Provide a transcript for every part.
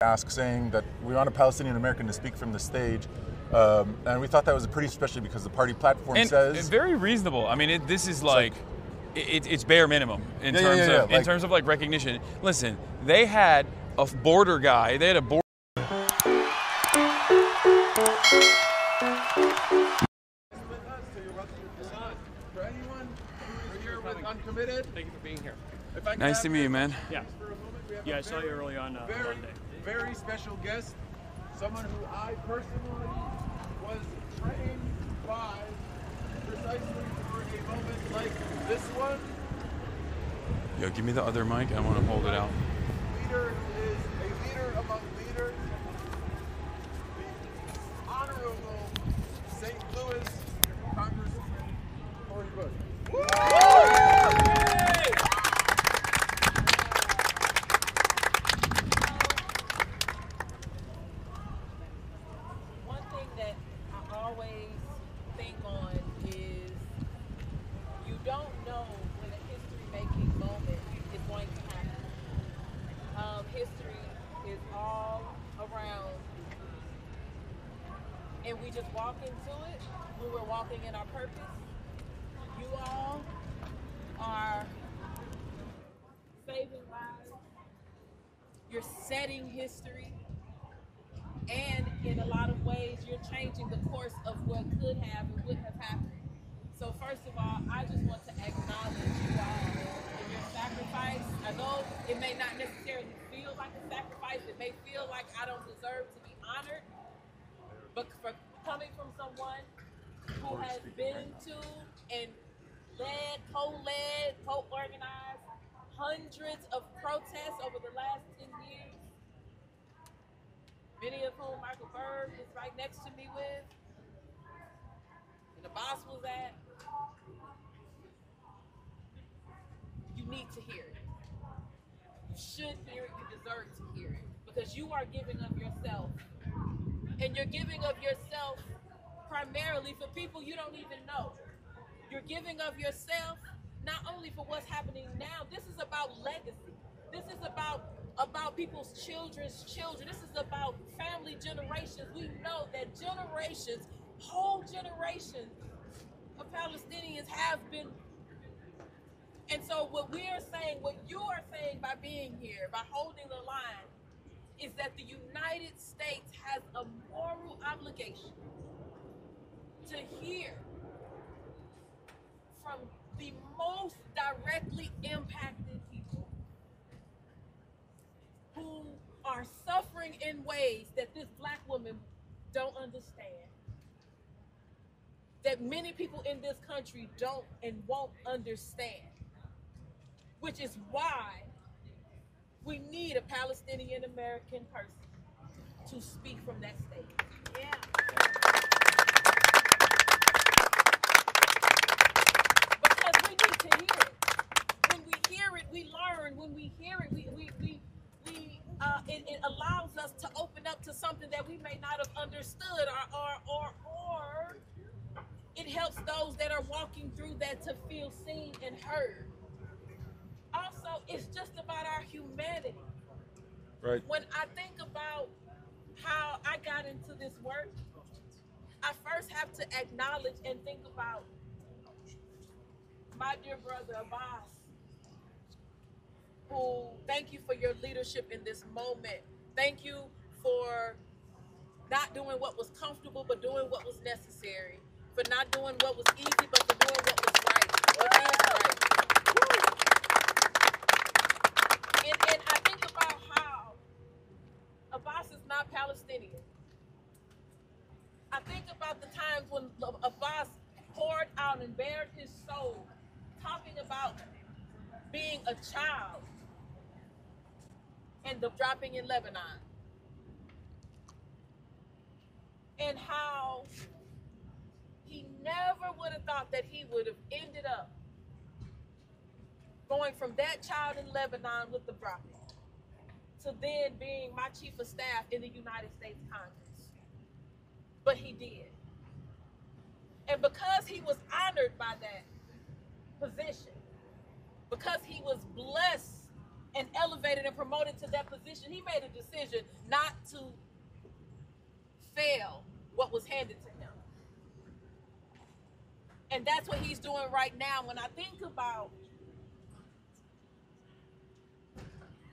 ask, saying that we want a Palestinian American to speak from the stage. And we thought that was pretty, especially because the party platform says very reasonable. I mean, this is like it's bare minimum in terms of like recognition. Listen, they had a border guy. They had a border. For anyone who's here with Uncommitted, thank you for being here. Nice to meet you, man. Yeah, I saw you early on Monday. Very special guest, someone who I personally was trained by precisely for a moment like this one. Yo, give me the other mic. I want to hold it out. Leader is a leader among leaders. The Honorable St. Louis Congressman Cory Bush. One thing that I always think on is you don't know when a history-making moment is going to happen. History is all around, and we just walk into it when we're walking in our purpose. You all are saving lives. You're setting history. And in a lot of ways, you're changing the course of what could have and would have happened. So first of all, I just want to acknowledge you all and your sacrifice. I know it may not necessarily feel like a sacrifice. It may feel like I don't deserve to be honored. But for coming from someone who has been to and led, co-organized hundreds of protests over the last 10 years, many of whom Michael Berg is right next to me with, and the boss was at, you need to hear it. You should hear it, you deserve to hear it, because you are giving of yourself. And you're giving of yourself primarily for people you don't even know. You're giving of yourself not only for what's happening now, this is about legacy. This is about people's children's children. This is about family generations. We know that generations, whole generations of Palestinians have been. And so what we are saying, what you are saying by being here, by holding the line, is that the United States has a moral obligation to hear from the most directly impacted people who are suffering in ways that this black woman don't understand, that many people in this country don't and won't understand, which is why we need a Palestinian American person to speak from that stage. Yeah. Because we need to hear it. When we hear it, we learn. When we hear it, it allows us to open up to something that we may not have understood, or it helps those that are walking through that to feel seen and heard. Also, it's just about our humanity. Right. When I think about how I got into this work, I first have to acknowledge and think about my dear brother Abbas, who, thank you for your leadership in this moment. Thank you for not doing what was comfortable, but doing what was necessary. For not doing what was easy, but for doing what was right. What is right. And I think about how Abbas is not Palestinian. I think about the times when Abbas poured out and bared his soul, talking about being a child and the dropping in Lebanon. And how he never would have thought that he would have ended up going from that child in Lebanon with the dropping to then being my chief of staff in the United States Congress. But he did. And because he was honored by that position, because he was blessed and elevated and promoted to that position, he made a decision not to fail what was handed to him. And that's what he's doing right now. When I think about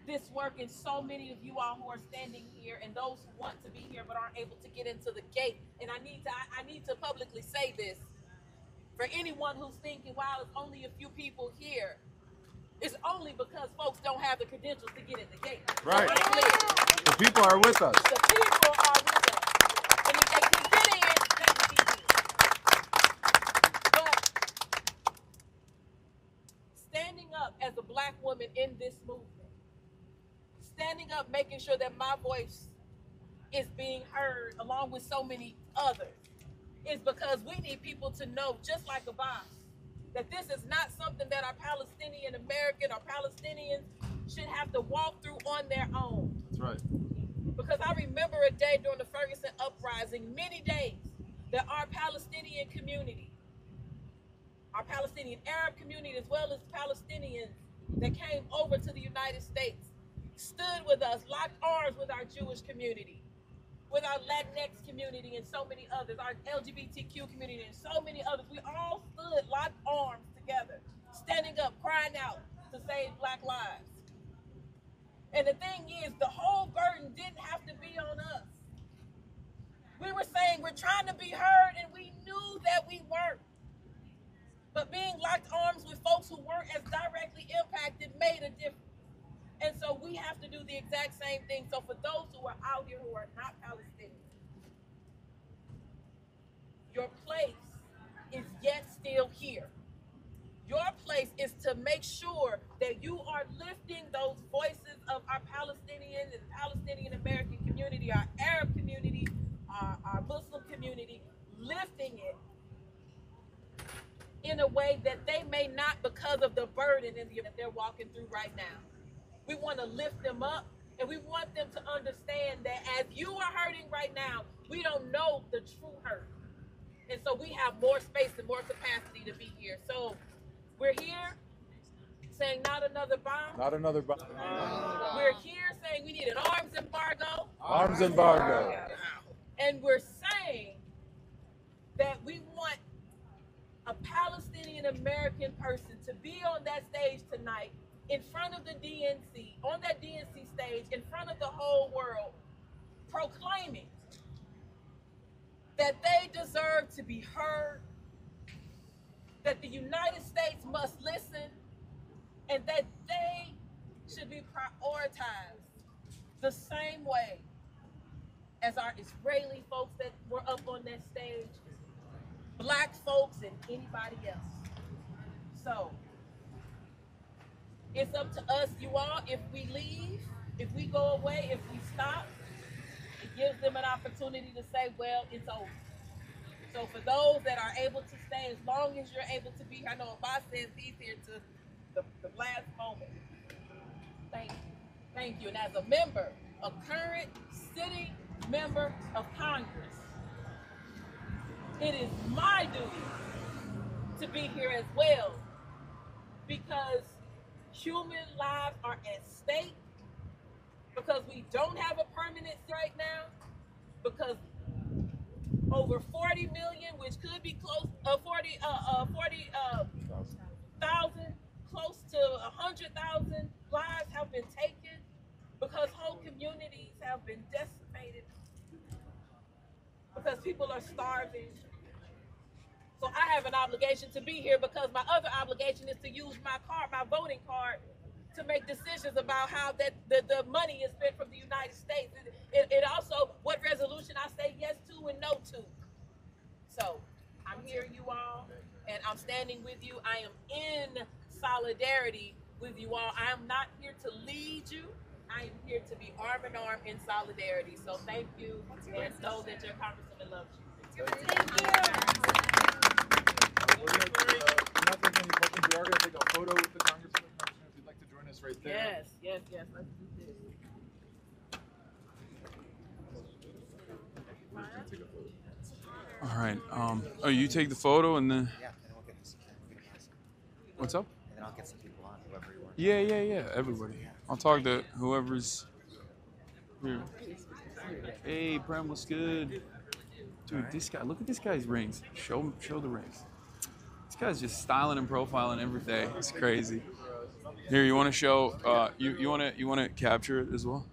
this work and so many of you all who are standing here and those who want to be here but aren't able to get into the gate, and I need to publicly say this for anyone who's thinking, wow, it's only a few people here. It's only because folks don't have the credentials to get in the gate. Right. The people are with us. The people are with us. And if they can get in, they can be here. But standing up as a black woman in this movement, standing up, making sure that my voice is being heard along with so many others, is because we need people to know, just like Abbas, that this is not something that our Palestinian American or Palestinians should have to walk through on their own. That's right. Because I remember a day during the Ferguson uprising, many days, that our Palestinian community, our Palestinian Arab community, as well as Palestinians that came over to the United States, stood with us, locked arms with our Jewish community, with our Latinx community and so many others, our LGBTQ community and so many others. We all stood, locked arms together, standing up, crying out to save black lives. And the thing is, the whole burden didn't have to be on us. We were saying we're trying to be heard, and we knew that we weren't. But being locked arms with folks who weren't as directly impacted made a difference. And so we have to do the exact same thing. So for those who are out here who are not Palestinian, your place is yet still here. Your place is to make sure that you are lifting those voices of our Palestinian and Palestinian American community, our Arab community, our Muslim community, lifting it in a way that they may not, because of the burden that they're walking through right now. We want to lift them up, and we want them to understand that as you are hurting right now, we don't know the true hurt. And so we have more space and more capacity to be here. So we're here saying not another bomb. Not another bomb. We're here saying we need an arms embargo. Arms embargo. And we're saying that we want a Palestinian American person to be on that stage tonight in front of the DNC, on that DNC stage, in front of the whole world, proclaiming that they deserve to be heard, that the United States must listen, and that they should be prioritized the same way as our Israeli folks that were up on that stage, black folks, and anybody else. So it's up to us, you all. If we leave, if we go away, if we stop, it gives them an opportunity to say, well, it's over. So for those that are able to stay, as long as you're able to be here, I know Abbas says he's here to the last moment. Thank you. Thank you. And as a member, a current sitting member of Congress, it is my duty to be here as well, because human lives are at stake, because we don't have a permanent right now, because over 40 million, which could be close, 40,000, close to 100,000 lives have been taken, because whole communities have been decimated, because people are starving. So I have an obligation to be here, because my other obligation is to use my card, my voting card, to make decisions about how that the money is spent from the United States. It also, what resolution I say yes to and no to. So I'm here, you all, and I'm standing with you. I am in solidarity with you all. I am not here to lead you. I am here to be arm in arm in solidarity. So thank you, and know that your congresswoman loves you. Thank you. We are going to take a photo with the congressman. If you'd like to join us right there. Yes. Let's do this. All right. Oh, you take the photo and then. Yeah, and then we'll get this. What's up? And then I'll get some people on, whoever you want. Yeah. Everybody. Yeah. I'll talk to whoever's here. Hey, Prem, what's good? Dude, this guy, look at this guy's rings. Show the rings. This guy's just styling and profiling every day. It's crazy. Here, you want to show? You want to capture it as well?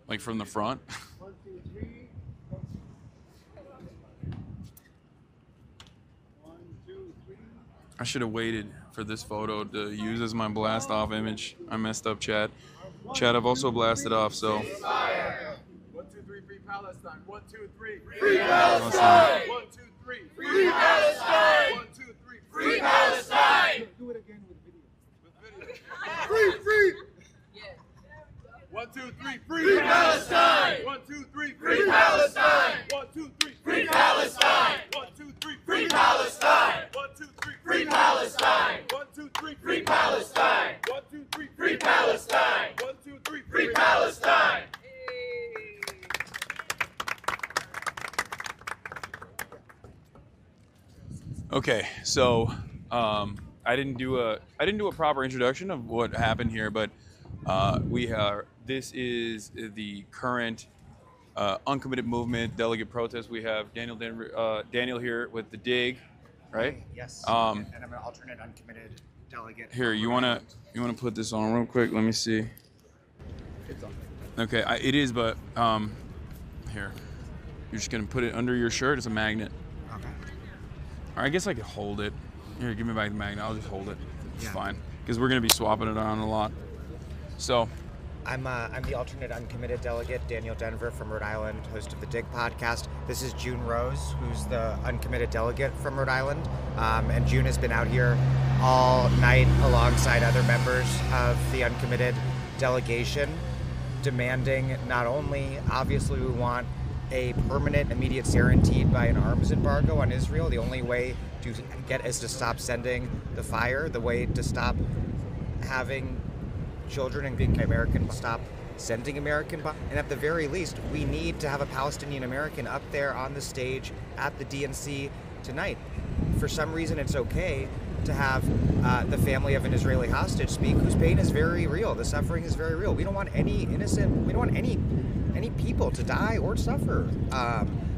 Like from the front. I should have waited for this photo to use as my blast off image. I messed up, Chad. Chad, I've also blasted off, so. 1, 2, 3, free Palestine. 1, 2, 3, free Palestine. 1, 2, 3, free Palestine. 1, 2, 3, free Palestine. Do it again with video. Free. 1, 2, 3, free Palestine. 1, 2, 3, free Palestine. 1, 2, 3, free Palestine. 1, 2, 3, free Palestine. 1, 2, 3, free Palestine. 1, 2, 3, free Palestine. 1, 2, 3, free Palestine. 1, 2, 3, free Palestine. Okay, so I didn't do a proper introduction of what happened here, but this is the current uncommitted movement delegate protest. We have Daniel here with the Dig, right? Yes. And I'm an alternate uncommitted delegate. Here, you wanna put this on real quick? Let me see. It's on. Okay, it is, but here, you're just gonna put it under your shirt. It's a magnet. Okay. Or I guess I could hold it. Here, give me back the magnet. I'll just hold it. It's Yeah. fine, because we're gonna be swapping it around a lot. So. I'm the alternate uncommitted delegate, Daniel Denver from Rhode Island, host of the Dig podcast. This is June Rose, who's the uncommitted delegate from Rhode Island. And June has been out here all night alongside other members of the uncommitted delegation, demanding not only, obviously, we want a permanent, immediate guaranteed by an arms embargo on Israel. The only way to get is to stop sending the fire. The way to stop having children and being American, stop sending American bombs. And at the very least, we need to have a Palestinian American up there on the stage at the DNC tonight. For some reason, it's okay to have the family of an Israeli hostage speak, whose pain is very real. The suffering is very real. We don't want any innocent, we don't want any people to die or suffer.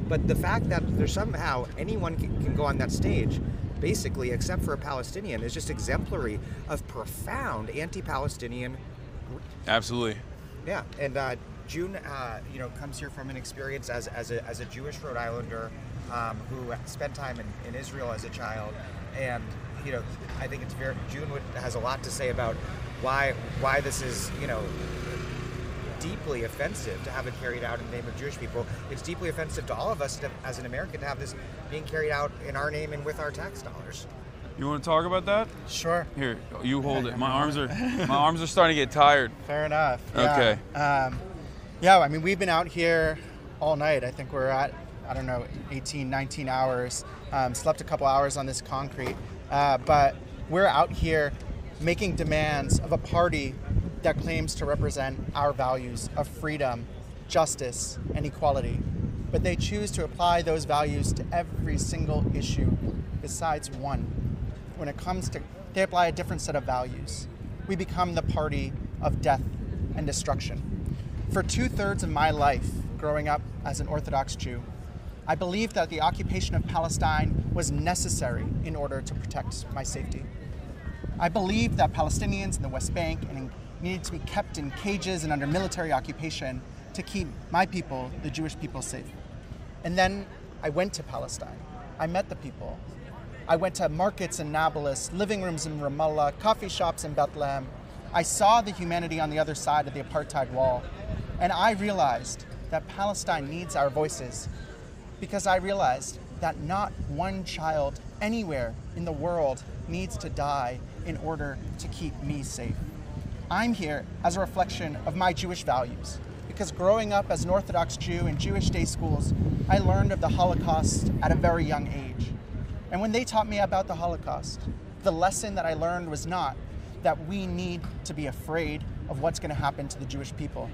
But the fact that there's somehow anyone can go on that stage, basically, except for a Palestinian, is just exemplary of profound anti-Palestinian. Absolutely. Yeah, and June, comes here from an experience as a Jewish Rhode Islander who spent time in Israel as a child, and I think June has a lot to say about why this is deeply offensive to have it carried out in the name of Jewish people. It's deeply offensive to all of us as an American to have this being carried out in our name and with our tax dollars. You want to talk about that? Sure. Here, you hold it. My arms are starting to get tired. Fair enough. Okay. Yeah, I mean, we've been out here all night. I think we're at, 18, 19 hours. Slept a couple hours on this concrete. But we're out here making demands of a party that claims to represent our values of freedom, justice, and equality. But they choose to apply those values to every single issue besides one. When it comes to, they apply a different set of values. We become the party of death and destruction. For 2/3 of my life, growing up as an Orthodox Jew, I believed that the occupation of Palestine was necessary in order to protect my safety. I believed that Palestinians in the West Bank needed to be kept in cages and under military occupation to keep my people, the Jewish people, safe. And then I went to Palestine. I met the people. I went to markets in Nablus, living rooms in Ramallah, coffee shops in Bethlehem. I saw the humanity on the other side of the apartheid wall. And I realized that Palestine needs our voices, because I realized that not one child anywhere in the world needs to die in order to keep me safe. I'm here as a reflection of my Jewish values, because growing up as an Orthodox Jew in Jewish day schools, I learned of the Holocaust at a very young age. And when they taught me about the Holocaust, the lesson that I learned was not that we need to be afraid of what's going to happen to the Jewish people.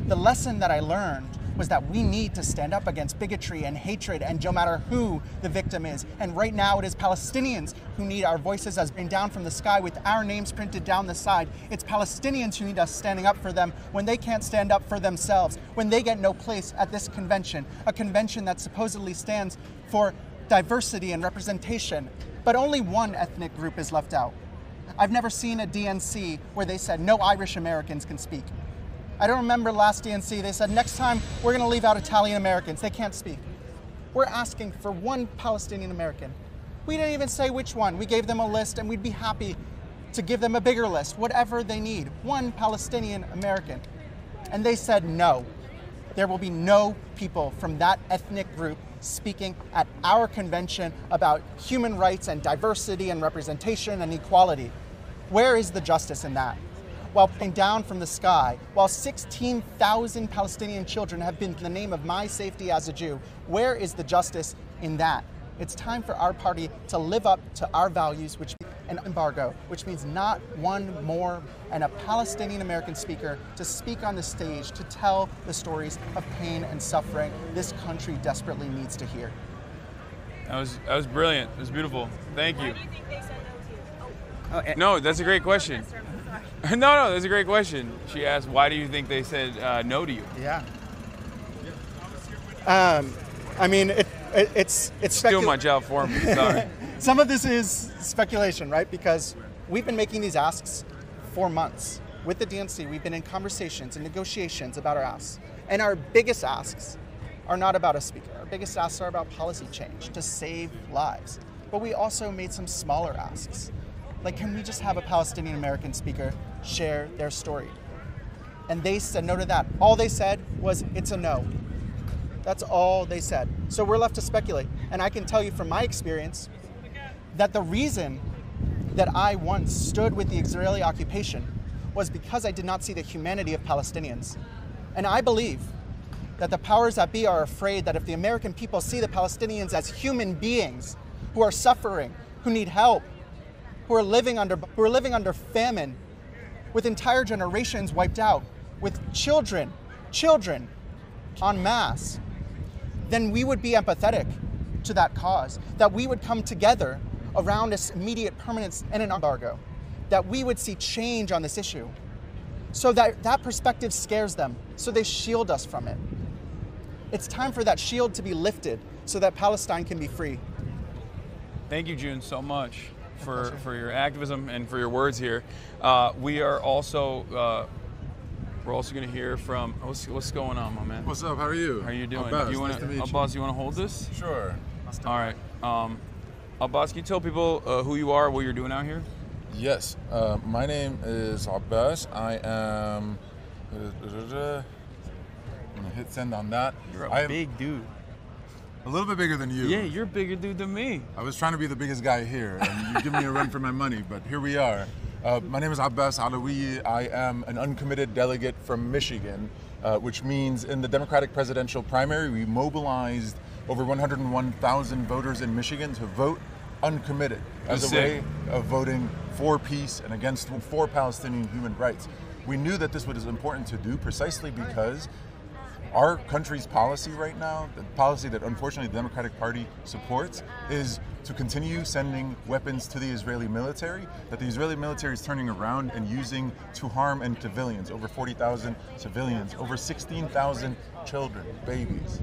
The lesson that I learned was that we need to stand up against bigotry and hatred, and no matter who the victim is. And right now it is Palestinians who need our voices as being down from the sky with our names printed down the side. It's Palestinians who need us standing up for them when they can't stand up for themselves, when they get no place at this convention, a convention that supposedly stands for diversity and representation, but only one ethnic group is left out. I've never seen a DNC where they said no Irish Americans can speak. I don't remember last DNC, they said next time we're going to leave out Italian Americans, they can't speak. We're asking for one Palestinian American. We didn't even say which one. We gave them a list and we'd be happy to give them a bigger list, whatever they need. One Palestinian American. And they said no. There will be no people from that ethnic group speaking at our convention about human rights and diversity and representation and equality. Where is the justice in that? While putting down from the sky, while 16,000 Palestinian children have been in the name of my safety as a Jew, where is the justice in that? It's time for our party to live up to our values, which an embargo, which means not one more, and a Palestinian American speaker to speak on the stage to tell the stories of pain and suffering this country desperately needs to hear. That was brilliant. It was beautiful. Thank you. Why do you think they said no to you? No, that's a great question. No, that's a great question. She asked, why do you think they said no to you? Yeah. I mean, it's Still my job for me, sorry. Some of this is speculation, right? Because we've been making these asks for months. With the DNC, we've been in conversations and negotiations about our asks. And our biggest asks are not about a speaker. Our biggest asks are about policy change to save lives. But we also made some smaller asks. Like, can we just have a Palestinian American speaker share their story? And they said no to that. All they said was, it's a no. That's all they said. So we're left to speculate. And I can tell you from my experience that the reason that I once stood with the Israeli occupation was because I did not see the humanity of Palestinians. And I believe that the powers that be are afraid that if the American people see the Palestinians as human beings who are suffering, who need help, who are living under famine, with entire generations wiped out, with children en masse, then we would be empathetic to that cause, that we would come together around this immediate permanence and an embargo, that we would see change on this issue. So that perspective scares them, so they shield us from it. It's time for that shield to be lifted so that Palestine can be free. Thank you, June, so much for your activism and for your words here. We're also going to hear from, what's going on, my man? What's up? How are you? How are you doing? Abbas, You wanna, nice to meet you. Abbas, you want to hold this? Sure. All right. Abbas, can you tell people who you are, what you're doing out here? Yes. My name is Abbas. I am. I'm gonna hit send on that. You're I a am big dude. a little bit bigger than you. Yeah, you're a bigger dude than me. I was trying to be the biggest guy here, and you give me a run for my money, but here we are. My name is Abbas Alawi. I am an uncommitted delegate from Michigan, which means in the Democratic presidential primary, we mobilized over 101,000 voters in Michigan to vote uncommitted as a way of voting for peace and for Palestinian human rights. We knew that this was important to do precisely because our country's policy right now, the policy that unfortunately the Democratic Party supports, is to continue sending weapons to the Israeli military, that the Israeli military is turning around and using to harm and civilians, over 40,000 civilians, over 16,000 children, babies.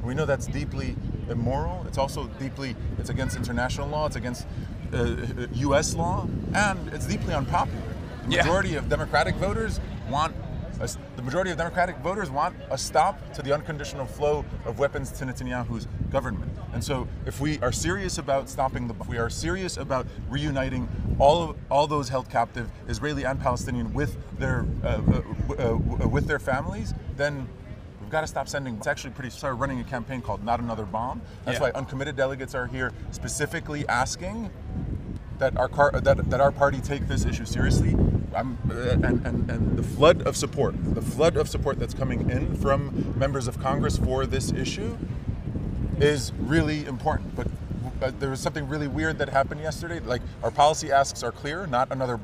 We know that's deeply immoral. It's also it's against international law, it's against US law, and it's deeply unpopular. The majority of Democratic voters want a stop to the unconditional flow of weapons to Netanyahu's government. And so if we are serious about if we are serious about reuniting all those held captive, Israeli and Palestinian, with their families, then we've got to stop sending. It's actually started running a campaign called Not Another Bomb. That's why uncommitted delegates are here specifically asking that our party take this issue seriously. And the flood of support that's coming in from members of Congress for this issue is really important. But there was something really weird that happened yesterday. Like, our policy asks are clear, not another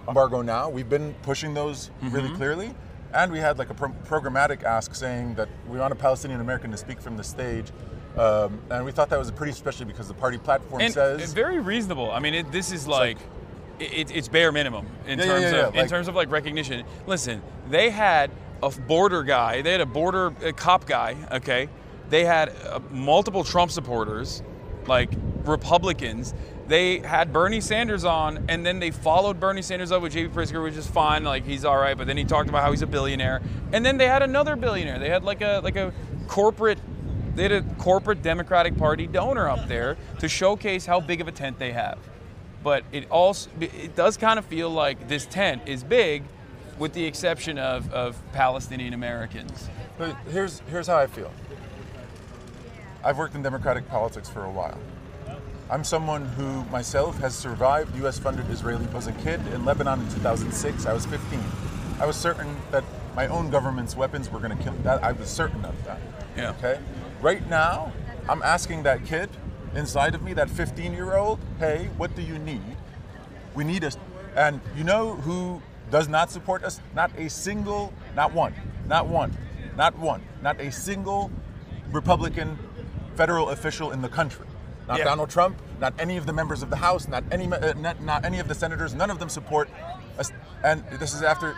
embargo now. We've been pushing those really clearly. and we had like a programmatic ask saying that we want a Palestinian American to speak from the stage. And we thought that was pretty special because the party platform says very reasonable. I mean, this is like it's bare minimum in terms of like recognition. Listen, they had a border guy, they had a border cop guy. Okay, they had multiple Trump supporters, like Republicans. They had Bernie Sanders on, and then they followed Bernie Sanders up with J.B. Pritzker, which is fine, like he's all right. But then he talked about how he's a billionaire, and then they had another billionaire. They had like a corporate. They had a corporate Democratic Party donor up there to showcase how big of a tent they have. But it does kind of feel like this tent is big, with the exception of Palestinian Americans. But here's how I feel. I've worked in Democratic politics for a while. I'm someone who myself has survived U.S.-funded Israeli. I was a kid in Lebanon in 2006. I was 15. I was certain that my own government's weapons were going to kill. I was certain of that. Yeah. Okay. Right now, I'm asking that kid inside of me, that 15-year-old, hey, what do you need? We need us. And you know who does not support us? Not a single, not one, not a single Republican federal official in the country. Not Donald Trump, not any of the members of the House, not any of the senators. None of them support us. And this is after.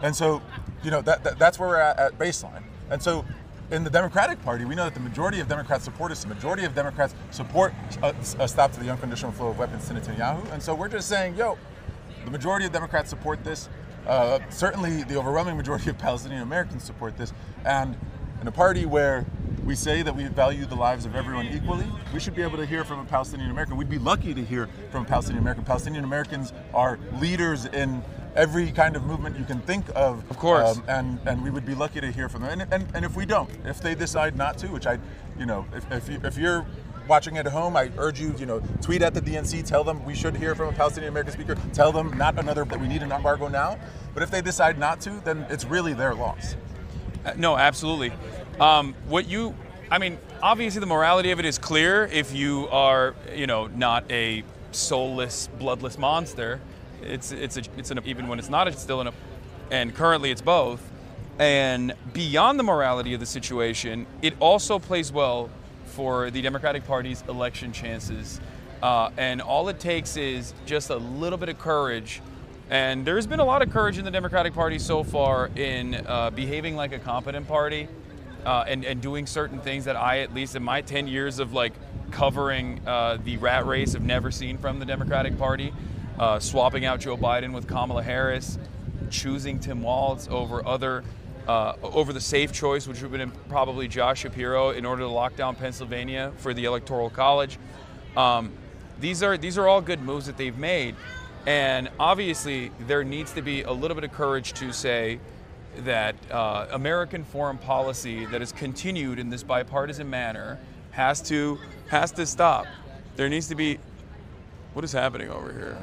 And so, you know, that's where we're at baseline. And so, in the Democratic Party, we know that the majority of Democrats support us. The majority of Democrats support a stop to the unconditional flow of weapons to Netanyahu. And so we're just saying, yo, the majority of Democrats support this. Certainly, the overwhelming majority of Palestinian Americans support this. And in a party where we say that we value the lives of everyone equally, we should be able to hear from a Palestinian American. We'd be lucky to hear from a Palestinian American. Palestinian Americans are leaders in every kind of movement you can think of. Of course. And we would be lucky to hear from them. And if we don't, if they decide not to, which if you're watching at home, I urge you, tweet at the DNC, tell them we should hear from a Palestinian American speaker, tell them that we need an embargo now. But if they decide not to, then it's really their loss. No, absolutely. Obviously the morality of it is clear if you are, not a soulless, bloodless monster. Even when it's not, it's still and currently it's both. And beyond the morality of the situation, it also plays well for the Democratic Party's election chances. And all it takes is just a little bit of courage. And there's been a lot of courage in the Democratic Party so far in behaving like a competent party and doing certain things that I, at least in my 10 years of covering the rat race, have never seen from the Democratic Party. Swapping out Joe Biden with Kamala Harris, choosing Tim Walz over the safe choice, which would have been probably Josh Shapiro, in order to lock down Pennsylvania for the Electoral College. These are all good moves that they've made. And obviously, there needs to be a little bit of courage to say that American foreign policy that is continued in this bipartisan manner has to stop. There needs to be. What is happening over here?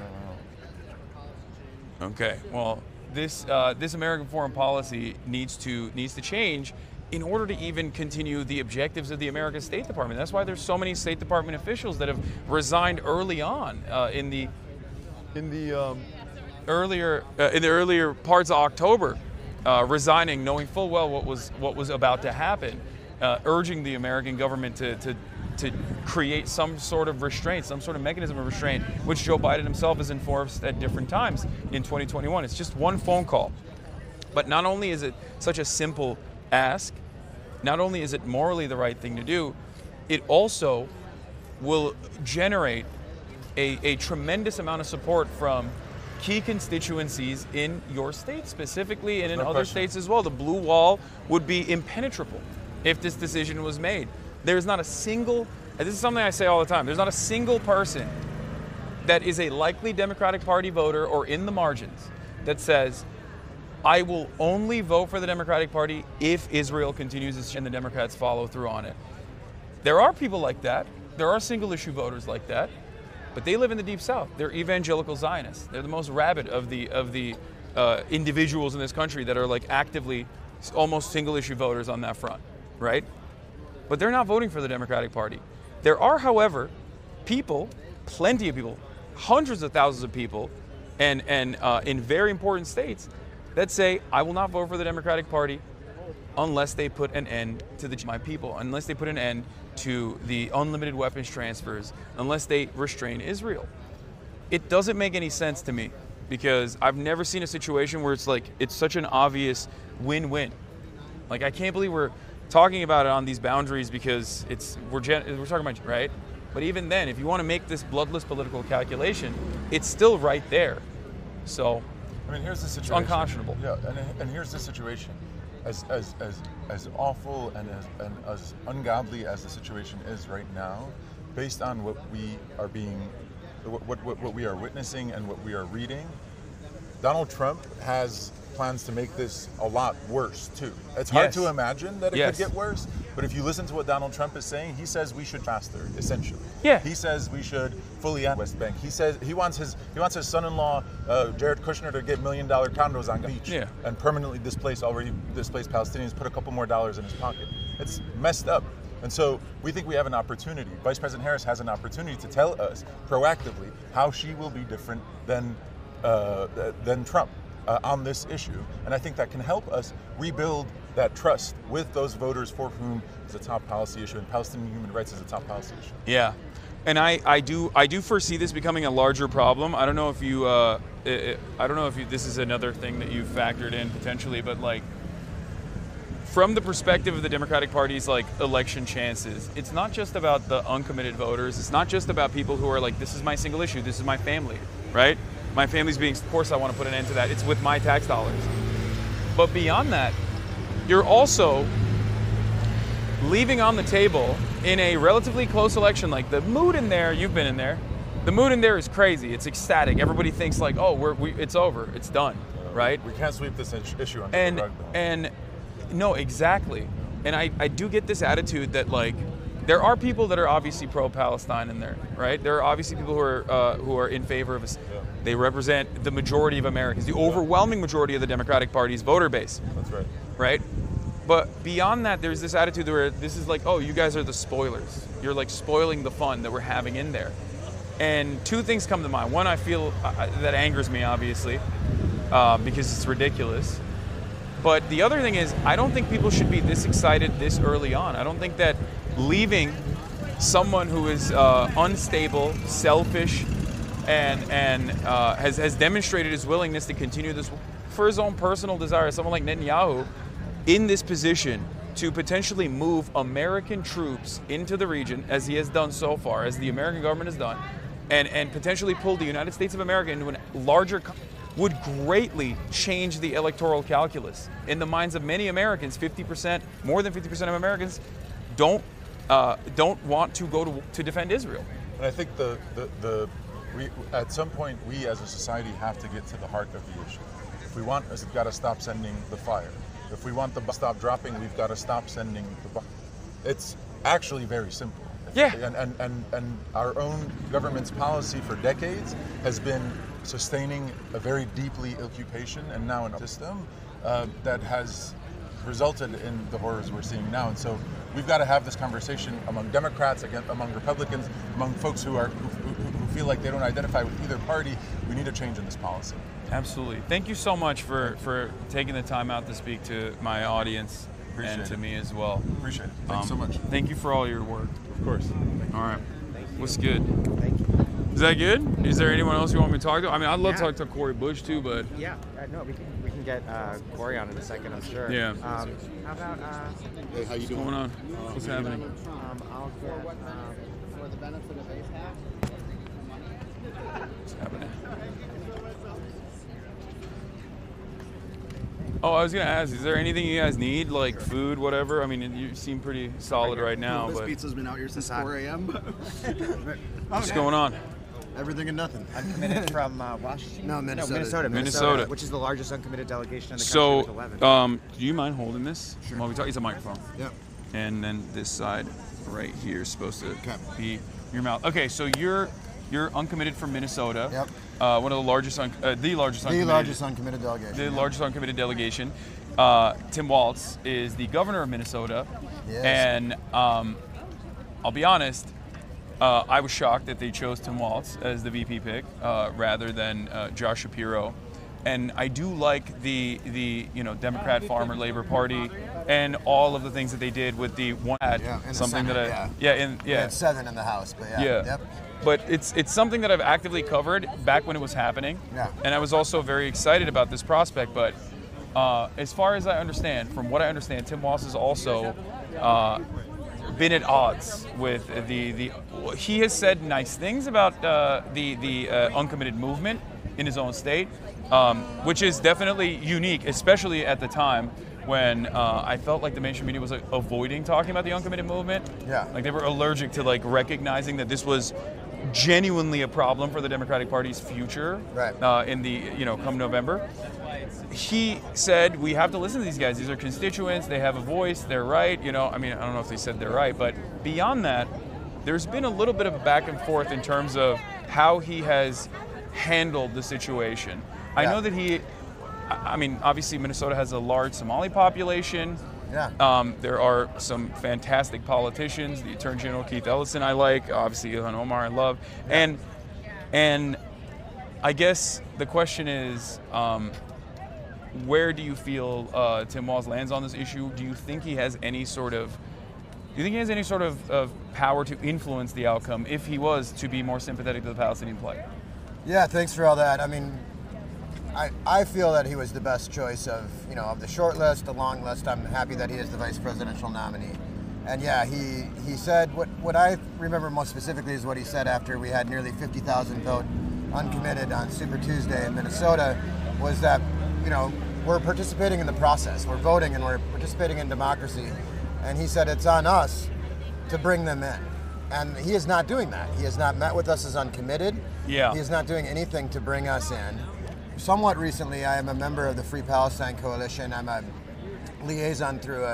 Okay, well, this American foreign policy needs to change in order to even continue the objectives of the American State Department. That's why there's so many State Department officials that have resigned early on in the earlier parts of October, resigning, knowing full well what was about to happen, urging the American government to create some sort of restraint, some sort of mechanism of restraint, which Joe Biden himself has enforced at different times in 2021. It's just one phone call. But not only is it such a simple ask, not only is it morally the right thing to do, it also will generate a tremendous amount of support from key constituencies in your state specifically, and in other states as well. The blue wall would be impenetrable if this decision was made. There's not a single, this is something I say all the time, there's not a single person that is a likely Democratic Party voter or in the margins that says, I will only vote for the Democratic Party if Israel continues and the Democrats follow through on it. There are people like that. There are single issue voters like that, but they live in the Deep South. They're evangelical Zionists. They're the most rabid of the individuals in this country that are actively almost single issue voters on that front, right? But they're not voting for the Democratic Party. There are, however, people, plenty of people, hundreds of thousands of people, and in very important states that say, I will not vote for the Democratic Party unless they put an end to my people, unless they put an end to the unlimited weapons transfers, unless they restrain Israel. It doesn't make any sense to me, because I've never seen a situation where it's like, it's such an obvious win-win. Like, I can't believe we're talking about it on these boundaries because we're talking about, right? But even then, if you want to make this bloodless political calculation, it's still right there. So, I mean, here's the situation. It's unconscionable. Yeah, and here's the situation. As awful and as ungodly as the situation is right now, based on what we are witnessing and what we are reading, Donald Trump has plans to make this a lot worse too. It's hard to imagine that it could get worse, but if you listen to what Donald Trump is saying, he says we should faster, essentially. Yeah. He says we should fully end West Bank. He says he wants his son-in-law Jared Kushner to get $1 million condos on the beach and permanently displace already displaced Palestinians, put a couple more dollars in his pocket. It's messed up. And so we think we have an opportunity. Vice President Harris has an opportunity to tell us proactively how she will be different than Trump on this issue. And I think that can help us rebuild that trust with those voters for whom it's a top policy issue, and Palestinian human rights is a top policy issue. Yeah, and I do foresee this becoming a larger problem. I don't know if this is another thing that you've factored in potentially, but like, from the perspective of the Democratic Party's like election chances, it's not just about the uncommitted voters. It's not just about people who are like, this is my single issue, this is my family, right? My family's being, of course I want to put an end to that. It's with my tax dollars. But beyond that, you're also leaving on the table in a relatively close election, like the mood in there, you've been in there, the mood in there is crazy. It's ecstatic. Everybody thinks like, oh, it's over, it's done, right? We can't sweep this issue under the rug, though. And no, exactly. And I do get this attitude that like, there are people that are obviously pro-Palestine in there, right? There are obviously people who are in favor of us. They represent the majority of Americans, the overwhelming majority of the Democratic Party's voter base. That's right. Right? But beyond that, there's this attitude where this is like, oh, you guys are the spoilers. You're like spoiling the fun that we're having in there. And two things come to mind. One, I feel that angers me, obviously, because it's ridiculous. But the other thing is, I don't think people should be this excited this early on. I don't think that leaving someone who is unstable, selfish, and has demonstrated his willingness to continue this for his own personal desire, someone like Netanyahu, in this position to potentially move American troops into the region, as he has done so far, as the American government has done, and potentially pull the United States of America into a larger would greatly change the electoral calculus. In the minds of many Americans, 50%, more than 50% of Americans don't want to go to defend Israel. And I think we at some point, we as a society have to get to the heart of the issue. If we want, we've got to stop sending the fire. If we want the bomb to stop dropping, we've got to stop sending the bomb. It's actually very simple. Yeah. And our own government's policy for decades has been sustaining a very deeply occupation and now a system that has resulted in the horrors we're seeing now. And so we've got to have this conversation among Democrats, again, among Republicans, among folks who feel like they don't identify with either party. We need a change in this policy. Absolutely. Thank you so much for taking the time out to speak to my audience and to me as well. Appreciate it. Thanks so much. Thank you for all your work. Of course. All right. What's good? Thank you. Is that good? Is there anyone else you want me to talk to? I mean, I'd love to talk to Corey Bush too, but yeah, no, we can get Corey on in a second, I'm sure. Yeah. How about hey, how you what's doing? going on? What's happening? I'll get for the benefit of ASAP. What's happening? Oh, I was gonna ask, is there anything you guys need, like food, whatever? I mean, you seem pretty solid right now, This but pizza's been out here since 4 a.m. what's going on? Everything and nothing. uncommitted from Washington. No, Minnesota. Minnesota. Which is the largest uncommitted delegation in the country with 11. So, do you mind holding this? Sure. While we talk, it's a microphone. Yep. And then this side right here is supposed to be your mouth. Okay, so you're uncommitted from Minnesota. Yep. One of the largest, the largest uncommitted delegation. The largest uncommitted delegation. Tim Walz is the governor of Minnesota. Yes. And I'll be honest, I was shocked that they chose Tim Walz as the VP pick rather than Josh Shapiro, and I do like the Democrat Farmer Labor Party and all of the things that they did with the one something Senate, that We had 7 in the House, but Yep. But it's something that I've actively covered back when it was happening. Yeah. And I was also very excited about this prospect. But as far as I understand, from what I understand, Tim Walz has also been at odds with the. He has said nice things about the uncommitted movement in his own state, which is definitely unique, especially at the time when I felt like the mainstream media was avoiding talking about the uncommitted movement. Yeah. Like they were allergic to recognizing that this was genuinely a problem for the Democratic Party's future. Right. In the come November. He said we have to listen to these guys. These are constituents. They have a voice. They're right. I don't know if they said they're right, but beyond that, there's been a little bit of a back and forth in terms of how he has handled the situation. I know that obviously Minnesota has a large Somali population. Yeah. There are some fantastic politicians. The Attorney General Keith Ellison I like. Obviously Ilhan Omar I love. Yeah. And I guess the question is, where do you feel Tim Walz lands on this issue? Do you think he has any sort of power to influence the outcome if he was to be more sympathetic to the Palestinian plight? Yeah, thanks for all that. I mean, I feel that he was the best choice of the short list, the long list. I'm happy that he is the vice presidential nominee. And yeah, he said, what I remember most specifically is what he said after we had nearly 50,000 vote uncommitted on Super Tuesday in Minnesota, was that, we're participating in the process. We're voting and we're participating in democracy. And he said it's on us to bring them in. And he is not doing that. He has not met with us as uncommitted. Yeah. He is not doing anything to bring us in. Somewhat recently, I am a member of the Free Palestine Coalition. I'm a liaison through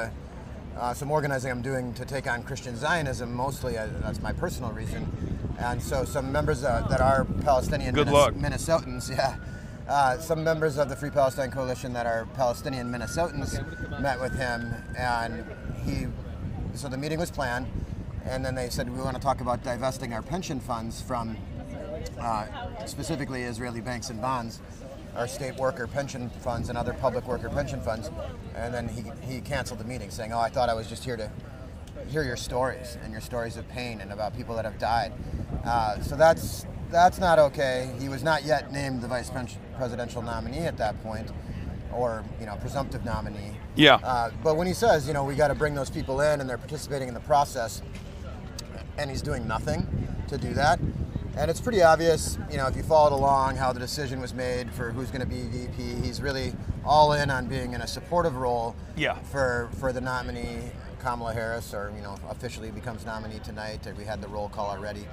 some organizing I'm doing to take on Christian Zionism, mostly. That's my personal reason. And so some members that are Palestinian Minnesotans, some members of the Free Palestine Coalition that are Palestinian Minnesotans met with him, and so the meeting was planned, and then they said, we want to talk about divesting our pension funds from specifically Israeli banks and bonds, our state worker pension funds and other public worker pension funds. And then he canceled the meeting saying, I thought I was just here to hear your stories and your stories of pain and about people that have died. So that's not okay. He was not yet named the vice presidential nominee at that point, or presumptive nominee. Yeah. But when he says, we got to bring those people in and they're participating in the process, and he's doing nothing to do that. And it's pretty obvious, if you followed along how the decision was made for who's going to be VP, he's really all in on being in a supportive role for the nominee, Kamala Harris, or, officially becomes nominee tonight. We had the roll call already.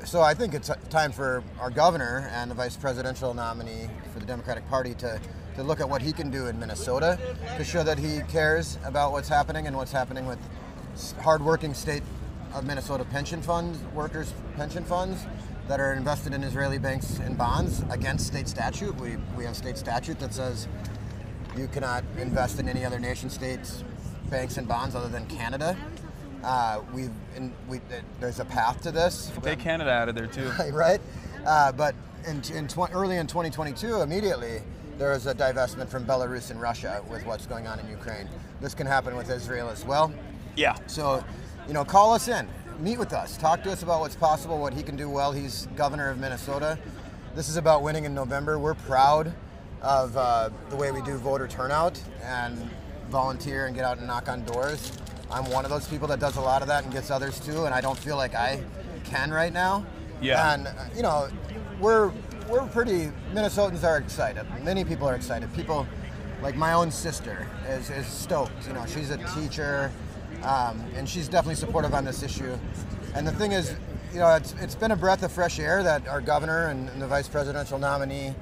So I think it's time for our governor and the vice presidential nominee for the Democratic Party to look at what he can do in Minnesota to show that he cares about what's happening and what's happening with hardworking state of Minnesota pension funds, workers' pension funds that are invested in Israeli banks and bonds against state statute. We have state statute that says you cannot invest in any other nation state's banks and bonds other than Canada. There's a path to this. Take Canada out of there too. Right? But early in 2022, immediately, there was a divestment from Belarus and Russia with what's going on in Ukraine. This can happen with Israel as well. Yeah. So, call us in, meet with us, talk to us about what's possible, what he can do well. He's governor of Minnesota. This is about winning in November. We're proud of the way we do voter turnout and volunteer and get out and knock on doors. I'm one of those people that does a lot of that and gets others too, and I don't feel like I can right now. Yeah. And, we're Minnesotans are excited. Many people are excited. People, like my own sister is stoked. She's a teacher. And she's definitely supportive on this issue. And the thing is, it's been a breath of fresh air that our governor and the vice presidential nominee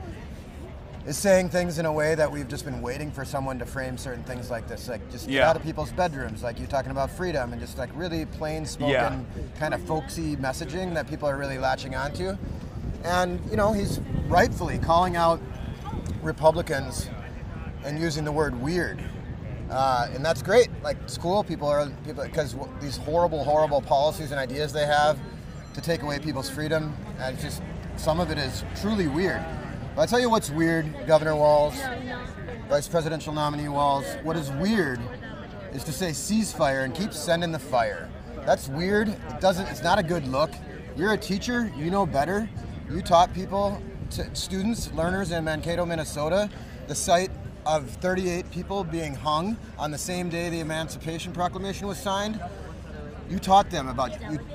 is saying things in a way that we've just been waiting for someone to frame certain things like this, like just get out of people's bedrooms, like you're talking about freedom, and just like really plain spoken kind of folksy messaging that people are really latching onto. And he's rightfully calling out Republicans and using the word weird. And that's great. Like, it's cool. People because these horrible policies and ideas they have to take away people's freedom. And it's just, some of it is truly weird. But I tell you what's weird, Governor Walz, Vice Presidential Nominee Walz. What is weird is to say ceasefire and keep sending the fire. That's weird. It's not a good look. You're a teacher. You know better. You taught people, students, learners in Mankato, Minnesota, the site of 38 people being hung on the same day the Emancipation Proclamation was signed. You taught them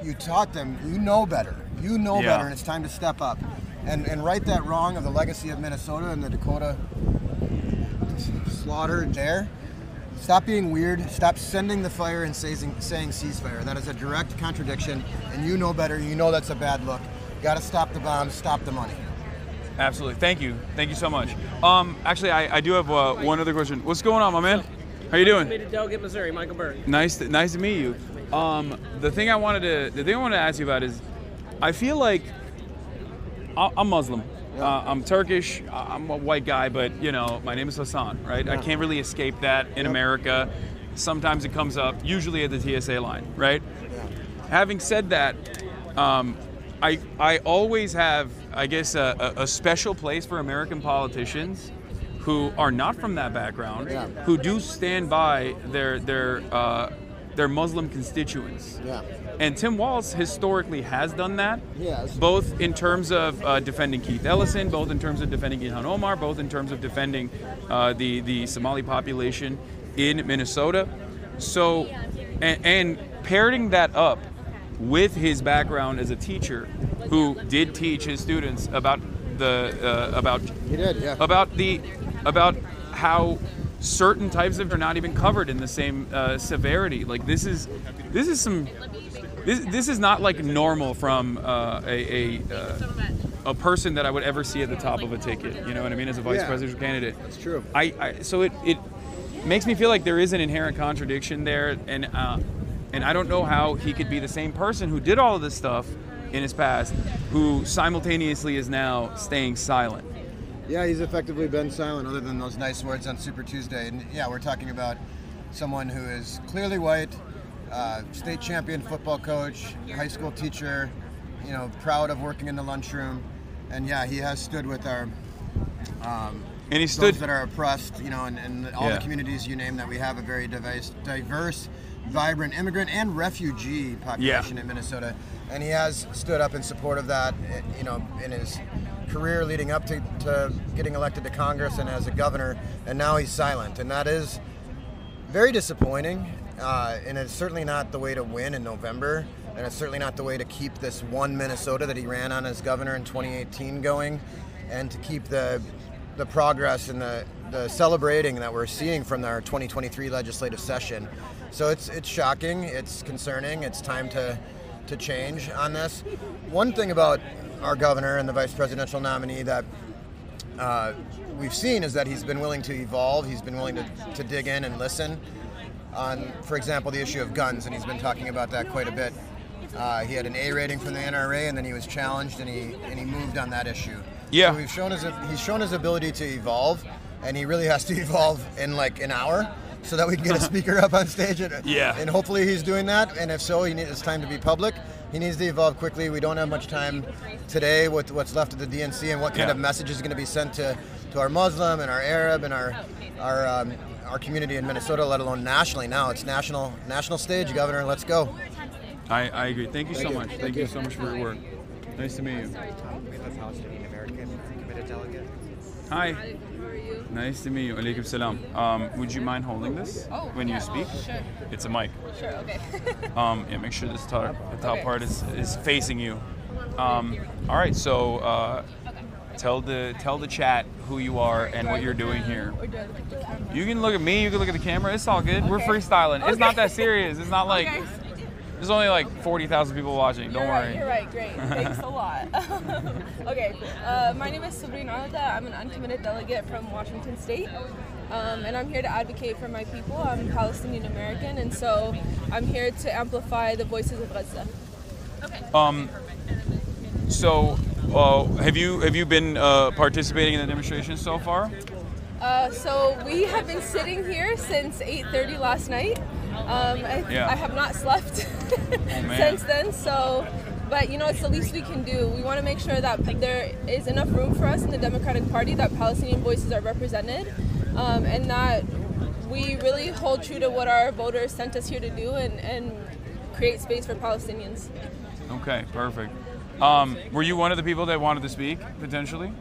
you taught them, you know better. You know better, and it's time to step up and right that wrong of the legacy of Minnesota and the Dakota slaughter there. Stop being weird. Stop sending the fire and saying ceasefire. That is a direct contradiction, and you know better. You know that's a bad look. Got to stop the bombs, stop the money. Absolutely. Thank you so much. Actually, I do have one other question. What's going on, my man? How you doing? Delegate, Missouri, Michael Berg. Nice to meet you. The thing I wanted to ask you about is, I feel like I'm Muslim. I'm Turkish. I'm a white guy, but my name is Hasan, right? I can't really escape that in America. Sometimes it comes up, usually at the TSA line, right? Having said that, I always have, I guess, a special place for American politicians who are not from that background, who do stand by their Muslim constituents. And Tim Walz historically has done that, both in terms of defending Keith Ellison, both in terms of defending Ilhan Omar, both in terms of defending the Somali population in Minnesota. So, and pairing that up with his background as a teacher, who did teach his students about how certain types of are not even covered in the same severity. Like this is not like normal from a person that I would ever see at the top of a ticket. You know what I mean? As a vice presidential candidate. That's true. So it makes me feel like there is an inherent contradiction there, and I don't know how he could be the same person who did all of this stuff in his past, who simultaneously is now staying silent. Yeah, he's effectively been silent other than those nice words on Super Tuesday. And yeah, we're talking about someone who is clearly white, state champion football coach, high school teacher, proud of working in the lunchroom. And yeah, he has stood with our and he stood those that are oppressed, and all the communities you name that we have a very diverse, vibrant immigrant and refugee population in Minnesota. And he has stood up in support of that, in his career leading up to getting elected to Congress and as a governor, and now he's silent. And that is very disappointing, and it's certainly not the way to win in November, and it's certainly not the way to keep this one Minnesota that he ran on as governor in 2018 going, and to keep the progress and the celebrating that we're seeing from our 2023 legislative session. So it's shocking, it's concerning, it's time to change on this. One thing about our governor and the vice presidential nominee that we've seen is that he's been willing to evolve, he's been willing to dig in and listen on, for example, the issue of guns, and he's been talking about that quite a bit. He had an A rating from the NRA, and then he was challenged, and he moved on that issue. So he's shown his ability to evolve, and he really has to evolve in like an hour, so that we can get a speaker up on stage. And hopefully he's doing that. And if so, it's time to be public. He needs to evolve quickly. We don't have much time today with what's left of the DNC and what kind of message is going to be sent to our Muslim and our Arab and our community in Minnesota, let alone nationally. Now it's national stage, Governor. Let's go. I agree. Thank you so much. Thank you so much for your work. Nice to meet you. Palestinian American committed delegate. Hi. Nice to meet you. Alaikum salam. Would you mind holding this when you speak? Sure. It's a mic. Sure, okay. Make sure the top part is facing you. All right, so tell the chat who you are and what you're doing here. You can look at me, you can look at the camera, it's all good. We're freestyling. It's not that serious. It's not like there's only like 40,000 people watching. Don't worry. You're right. Great. Thanks a lot. Okay. My name is Sabrina Alda. I'm an uncommitted delegate from Washington State. And I'm here to advocate for my people. I'm Palestinian American, and so I'm here to amplify the voices of Gaza. Okay. So, have you been participating in the demonstration so far? So we have been sitting here since 8:30 last night. I have not slept since then. So, But you know, it's the least we can do. We want to make sure that there is enough room for us in the Democratic Party, that Palestinian voices are represented, and that we really hold true to what our voters sent us here to do and create space for Palestinians. Okay, perfect. Were you one of the people that wanted to speak, potentially?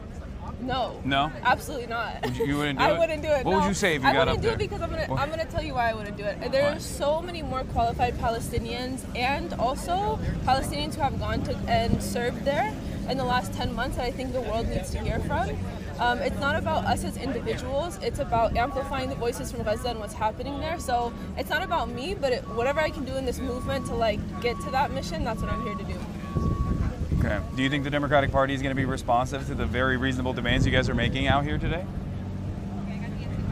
No. No? Absolutely not. You wouldn't do it? I wouldn't do it. What would you say if you got up there? I wouldn't do it because I'm gonna tell you why I wouldn't do it. There are so many more qualified Palestinians and also Palestinians who have gone to and served there in the last 10 months that I think the world needs to hear from. It's not about us as individuals. It's about amplifying the voices from Gaza and what's happening there. So it's not about me, but whatever I can do in this movement to like get to that mission, that's what I'm here to do. Okay. Do you think the Democratic Party is going to be responsive to the very reasonable demands you guys are making out here today?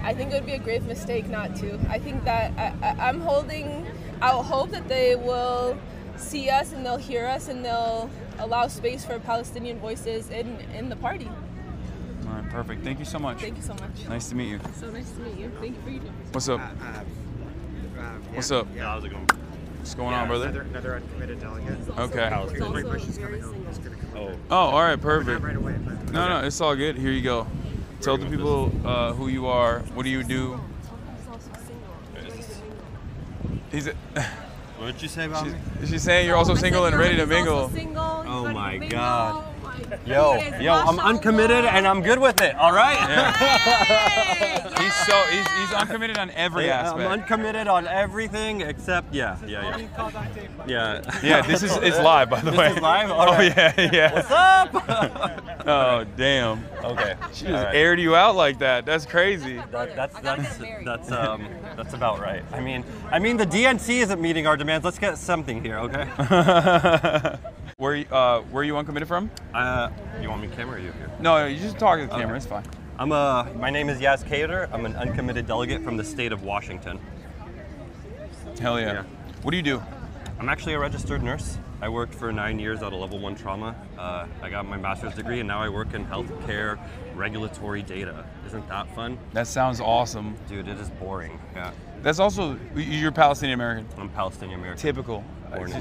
I think it would be a grave mistake not to. I think that I'll hope that they will see us and they'll hear us and they'll allow space for Palestinian voices in the party. All right, perfect. Thank you so much. Thank you so much. Nice to meet you. So nice to meet you. Thank you for your time. What's up? What's up? Yeah, how's it going? What's going on, brother? Another uncommitted delegate. Okay. Oh. Oh, all right, perfect. Right away, but No, it's all good. Here you go. Tell the people who you are. What do you do? He's a, what did you say about me? She's saying you're also single and ready to mingle. Oh my God. Yo, I'm uncommitted and I'm good with it. All right. Yeah. He's uncommitted on every aspect. I'm uncommitted on everything except yeah. This is it's live, by the way. This is live. All right. Oh yeah. What's up? Oh damn. Okay. She just aired you out like that. That's crazy. That's about right. I mean the DNC isn't meeting our demands. Let's get something here, okay? Where you uncommitted from? You want me camera or you here? No, you just talk to the camera. It's fine. My name is Yaz Kader. I'm an uncommitted delegate from the state of Washington. Hell yeah. What do you do? I'm actually a registered nurse. I worked for 9 years at a level 1 trauma. I got my master's degree and now I work in healthcare regulatory data. Isn't that fun? That sounds awesome. Dude, it is boring. Yeah. That's also, you're Palestinian American. I'm Palestinian American. Typical. Born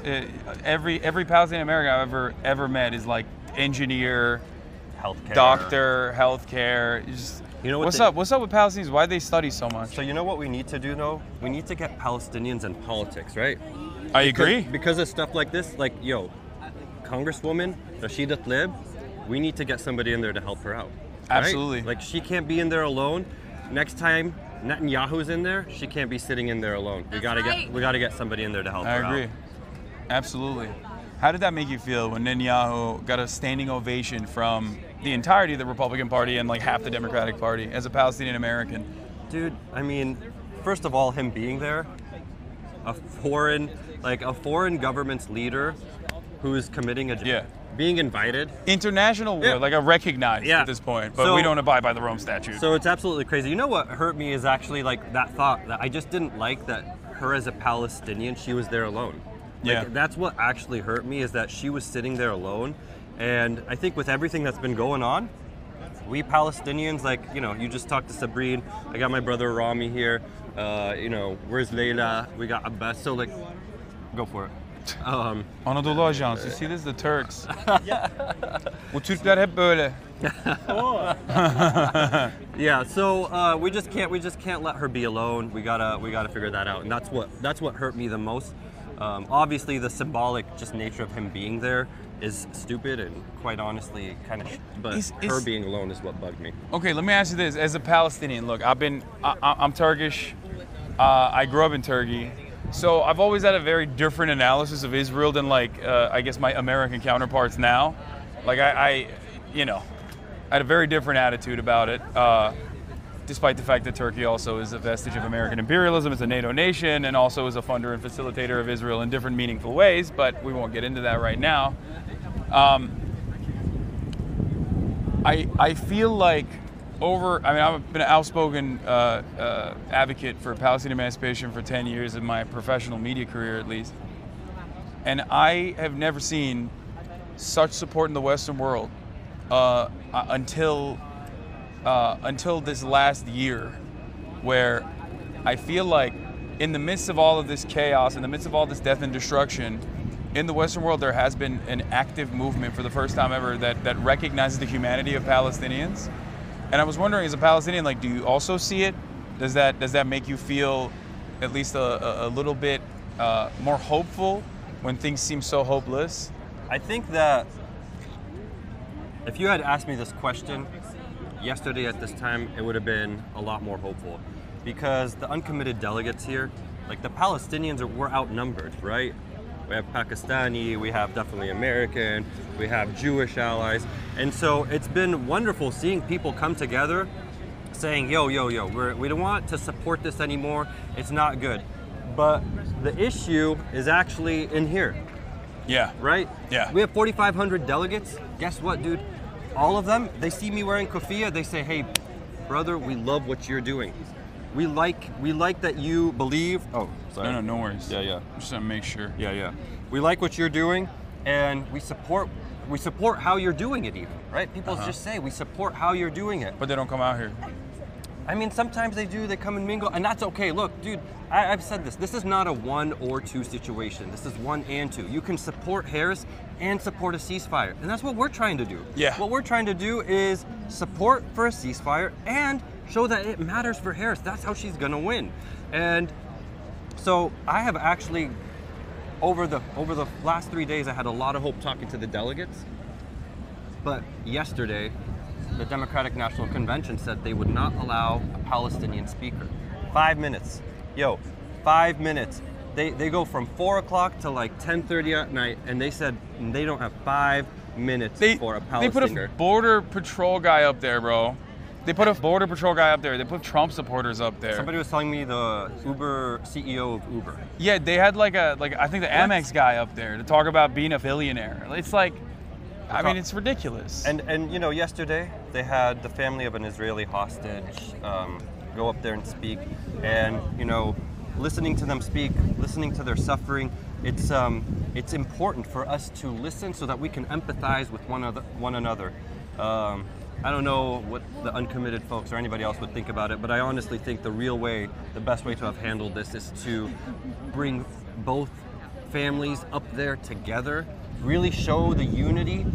in every Palestinian American I've ever met is like engineer, healthcare, doctor, healthcare. You know what's up? What's up with Palestinians? Why do they study so much? So you know what we need to do though? We need to get Palestinians in politics, right? I agree. Because of stuff like this, like Congresswoman Rashida Tlaib, we need to get somebody in there to help her out. Right? Absolutely. Like she can't be in there alone. Next time Netanyahu's in there, she can't be sitting in there alone. We gotta get somebody in there to help her out. I agree. Absolutely. How did that make you feel when Netanyahu got a standing ovation from the entirety of the Republican Party and like half the Democratic Party as a Palestinian American? Dude, I mean, first of all, him being there, a foreign government's leader who is committing a being invited. International war, like a recognized at this point, but we don't abide by the Rome Statute. So it's absolutely crazy. You know what hurt me is actually like that thought that I just didn't like that her as a Palestinian, she was there alone. That's what actually hurt me is that she was sitting there alone. And I think with everything that's been going on, we Palestinians, you just talked to Sabrine. I got my brother Rami here. Where's Layla? We got Abbas. So go for it. Anadolu Ajans. You see this? The Turks. Bu Türkler hep böyle. So we just can't let her be alone. We gotta figure that out, and that's what hurt me the most. Obviously, the symbolic just nature of him being there is stupid, and quite honestly, but her being alone is what bugged me. Okay, let me ask you this: as a Palestinian, look, I'm Turkish. I grew up in Turkey. So I've always had a very different analysis of Israel than I guess my American counterparts now. I had a very different attitude about it, despite the fact that Turkey also is a vestige of American imperialism. It's a NATO nation and also is a funder and facilitator of Israel in different meaningful ways, but we won't get into that right now. I feel like I've been an outspoken advocate for Palestinian emancipation for 10 years in my professional media career, at least. And I have never seen such support in the Western world until this last year, where I feel like in the midst of all of this chaos, in the midst of all this death and destruction, in the Western world, there has been an active movement for the first time ever that recognizes the humanity of Palestinians. And I was wondering, as a Palestinian, like, do you also see it? Does that make you feel at least a little bit more hopeful when things seem so hopeless? I think that if you had asked me this question yesterday at this time, it would have been a lot more hopeful, because the uncommitted delegates here, like the Palestinians, we're outnumbered, right? We have Pakistani, we have definitely American, we have Jewish allies. And so it's been wonderful seeing people come together saying, yo, we don't want to support this anymore. It's not good. But the issue is actually in here. Yeah. Right? Yeah. We have 4,500 delegates. Guess what, dude? All of them, they see me wearing keffiyeh, they say, hey, brother, we love what you're doing. We like that you believe. Oh, sorry. No worries. Yeah. Just to make sure. Yeah. We like what you're doing, and we support how you're doing it even, right? People just say, we support how you're doing it. But they don't come out here. I mean, sometimes they do, they come and mingle, and that's okay. Look, dude, I've said this is not a 1 or 2 situation. This is 1 and 2. You can support Harris and support a ceasefire, and that's what we're trying to do. Yeah. What we're trying to do is support for a ceasefire and show that it matters for Harris. That's how she's gonna win. And so I have actually, over the last 3 days, I had a lot of hope talking to the delegates. But yesterday, the Democratic National Convention said they would not allow a Palestinian speaker. 5 minutes. 5 minutes. They go from 4 o'clock to like 10:30 at night, and they said they don't have 5 minutes for a Palestinian. They put a border patrol guy up there, bro. They put a border patrol guy up there. They put Trump supporters up there. Somebody was telling me the Uber CEO of Uber. Yeah, they had like I think the Amex guy up there to talk about being a billionaire. It's like, I mean, it's ridiculous. And you know, yesterday they had the family of an Israeli hostage go up there and speak, and you know, listening to them speak, listening to their suffering, it's important for us to listen so that we can empathize with one another. I don't know what the uncommitted folks or anybody else would think about it, but I honestly think the best way to have handled this is to bring both families up there together, really show the unity.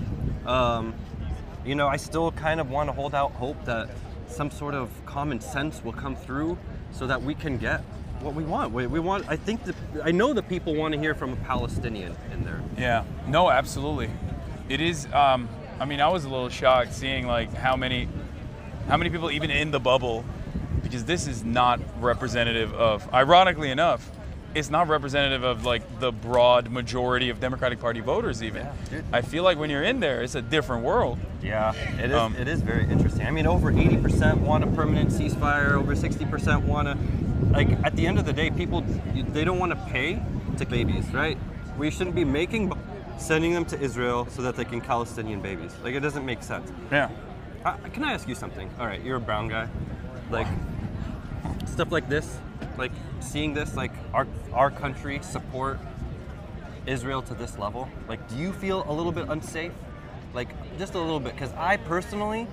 You know, I still kind of want to hold out hope that some sort of common sense will come through so that we can get what we want. I know the people want to hear from a Palestinian in there. Yeah, no, absolutely. It is, I mean, I was a little shocked seeing like how many people even in the bubble, because this is not representative of, ironically enough, it's not representative of like the broad majority of Democratic Party voters even. Yeah, I feel like when you're in there, it's a different world. Yeah, it is very interesting. I mean, over 80% want a permanent ceasefire, over 60% want to, like, at the end of the day, people, they don't want to pay to babies, right? We shouldn't be sending them to Israel so that they can Palestinian babies. Like, it doesn't make sense. Yeah. Can I ask you something? All right, you're a brown guy. Like, stuff like this, like seeing this, like our country support Israel to this level, like, do you feel a little bit unsafe? Like, just a little bit? Because I personally,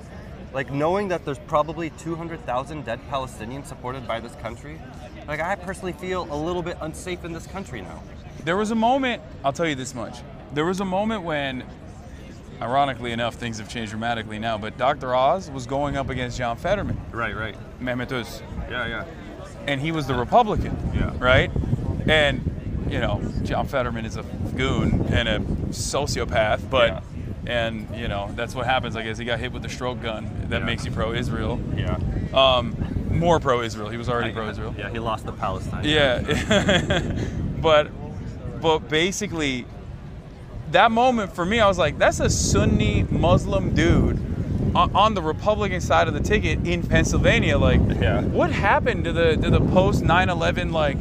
like, knowing that there's probably 200,000 dead Palestinians supported by this country, like, I personally feel a little bit unsafe in this country now. There was a moment, I'll tell you this much. There was a moment when, ironically enough, things have changed dramatically now, but Dr. Oz was going up against John Fetterman. Right. Mehmet Oz. Yeah. And he was the Republican. Yeah. Right? And, you know, John Fetterman is a goon and a sociopath, but, yeah. And, you know, that's what happens, I guess. He got hit with the stroke gun. That makes you pro-Israel. Yeah. More pro-Israel. He was already pro-Israel. Yeah, he lost the Palestine. Yeah. But basically, that moment for me, I was like, that's a Sunni Muslim dude on the Republican side of the ticket in Pennsylvania. Like, yeah. What happened to the post 9/11 like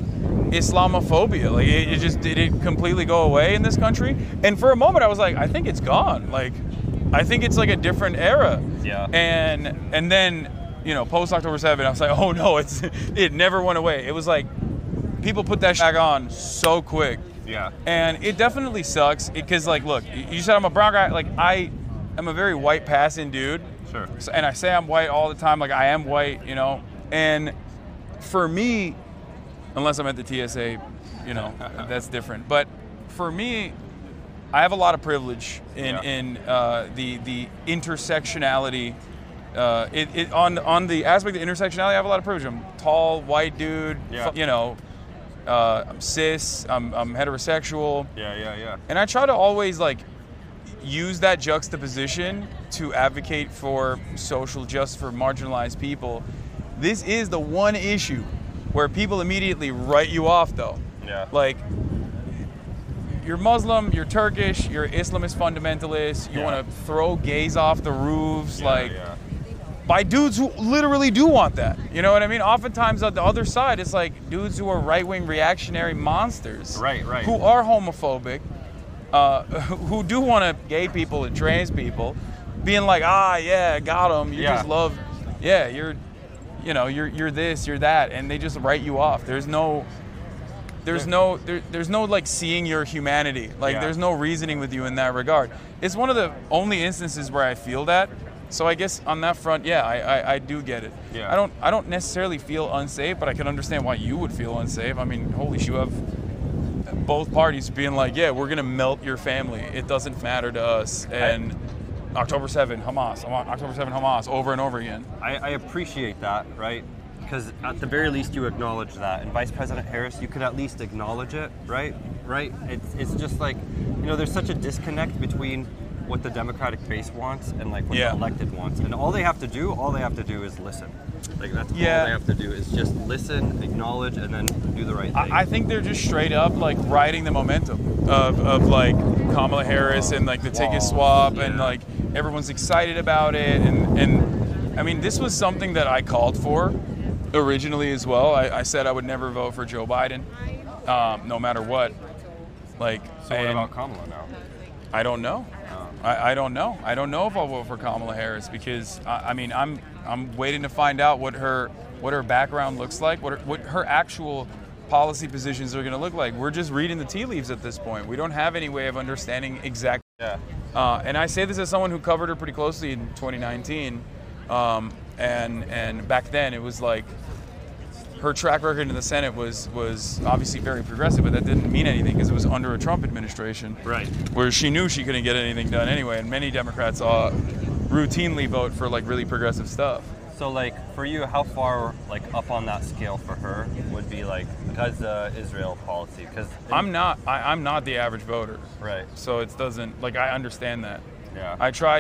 Islamophobia? Like, did it completely go away in this country? And for a moment, I was like, I think it's gone. Like, I think it's like a different era. Yeah. And then, you know, post October 7, I was like, oh no, it never went away. It was like people put that back on so quick. Yeah. And it definitely sucks because, like, look, you said I'm a brown guy. Like, I am a very white passing dude. Sure. And I say I'm white all the time. Like, I am white, you know. And for me, unless I'm at the TSA, you know, that's different. But for me, I have a lot of privilege in the intersectionality. On the aspect of intersectionality, I have a lot of privilege. I'm tall, white dude. You know, I'm cis. I'm heterosexual. Yeah. And I try to always like use that juxtaposition to advocate for social justice for marginalized people. This is the one issue where people immediately write you off, though. Yeah. Like, you're Muslim, you're Turkish, you're Islamist fundamentalist, you want to throw gays off the roofs, by dudes who literally do want that. You know what I mean? Oftentimes on the other side, it's like dudes who are right-wing reactionary monsters. Right. Who are homophobic, who do want to gay people and trans people, being like, got them. You just love, you're this, you're that, and they just write you off. There's no like seeing your humanity. Like there's no reasoning with you in that regard. It's one of the only instances where I feel that. So I guess on that front, I do get it. Yeah. I don't necessarily feel unsafe, but I can understand why you would feel unsafe. I mean, holy shit, you have both parties being like, we're gonna melt your family. It doesn't matter to us. And October 7, Hamas. I want October 7, Hamas over and over again. I appreciate that, right? Because at the very least you acknowledge that. And Vice President Harris, you could at least acknowledge it, right? It's just like, there's such a disconnect between what the Democratic base wants and like what the elected wants. And all they have to do is listen. Like that's all they have to do is just listen, acknowledge, and then do the right thing. I think they're just straight up like riding the momentum of like Kamala Harris and like the ticket swap and like everyone's excited about it. And I mean, this was something that I called for originally as well. I said I would never vote for Joe Biden, no matter what. Like, so what about Kamala now? I don't know. I don't know. I don't know if I'll vote for Kamala Harris because I'm waiting to find out what her background looks like, what her actual policy positions are going to look like. We're just reading the tea leaves at this point. We don't have any way of understanding exactly. And I say this as someone who covered her pretty closely in 2019, and back then it was like her track record in the Senate was obviously very progressive, but that didn't mean anything because it was under a Trump administration. Right. Where she knew she couldn't get anything done anyway, and many Democrats routinely vote for like really progressive stuff. So like for you, how far like up on that scale for her would be like because Israel policy? Because I'm not the average voter. Right. So it doesn't like I understand that. Yeah. I try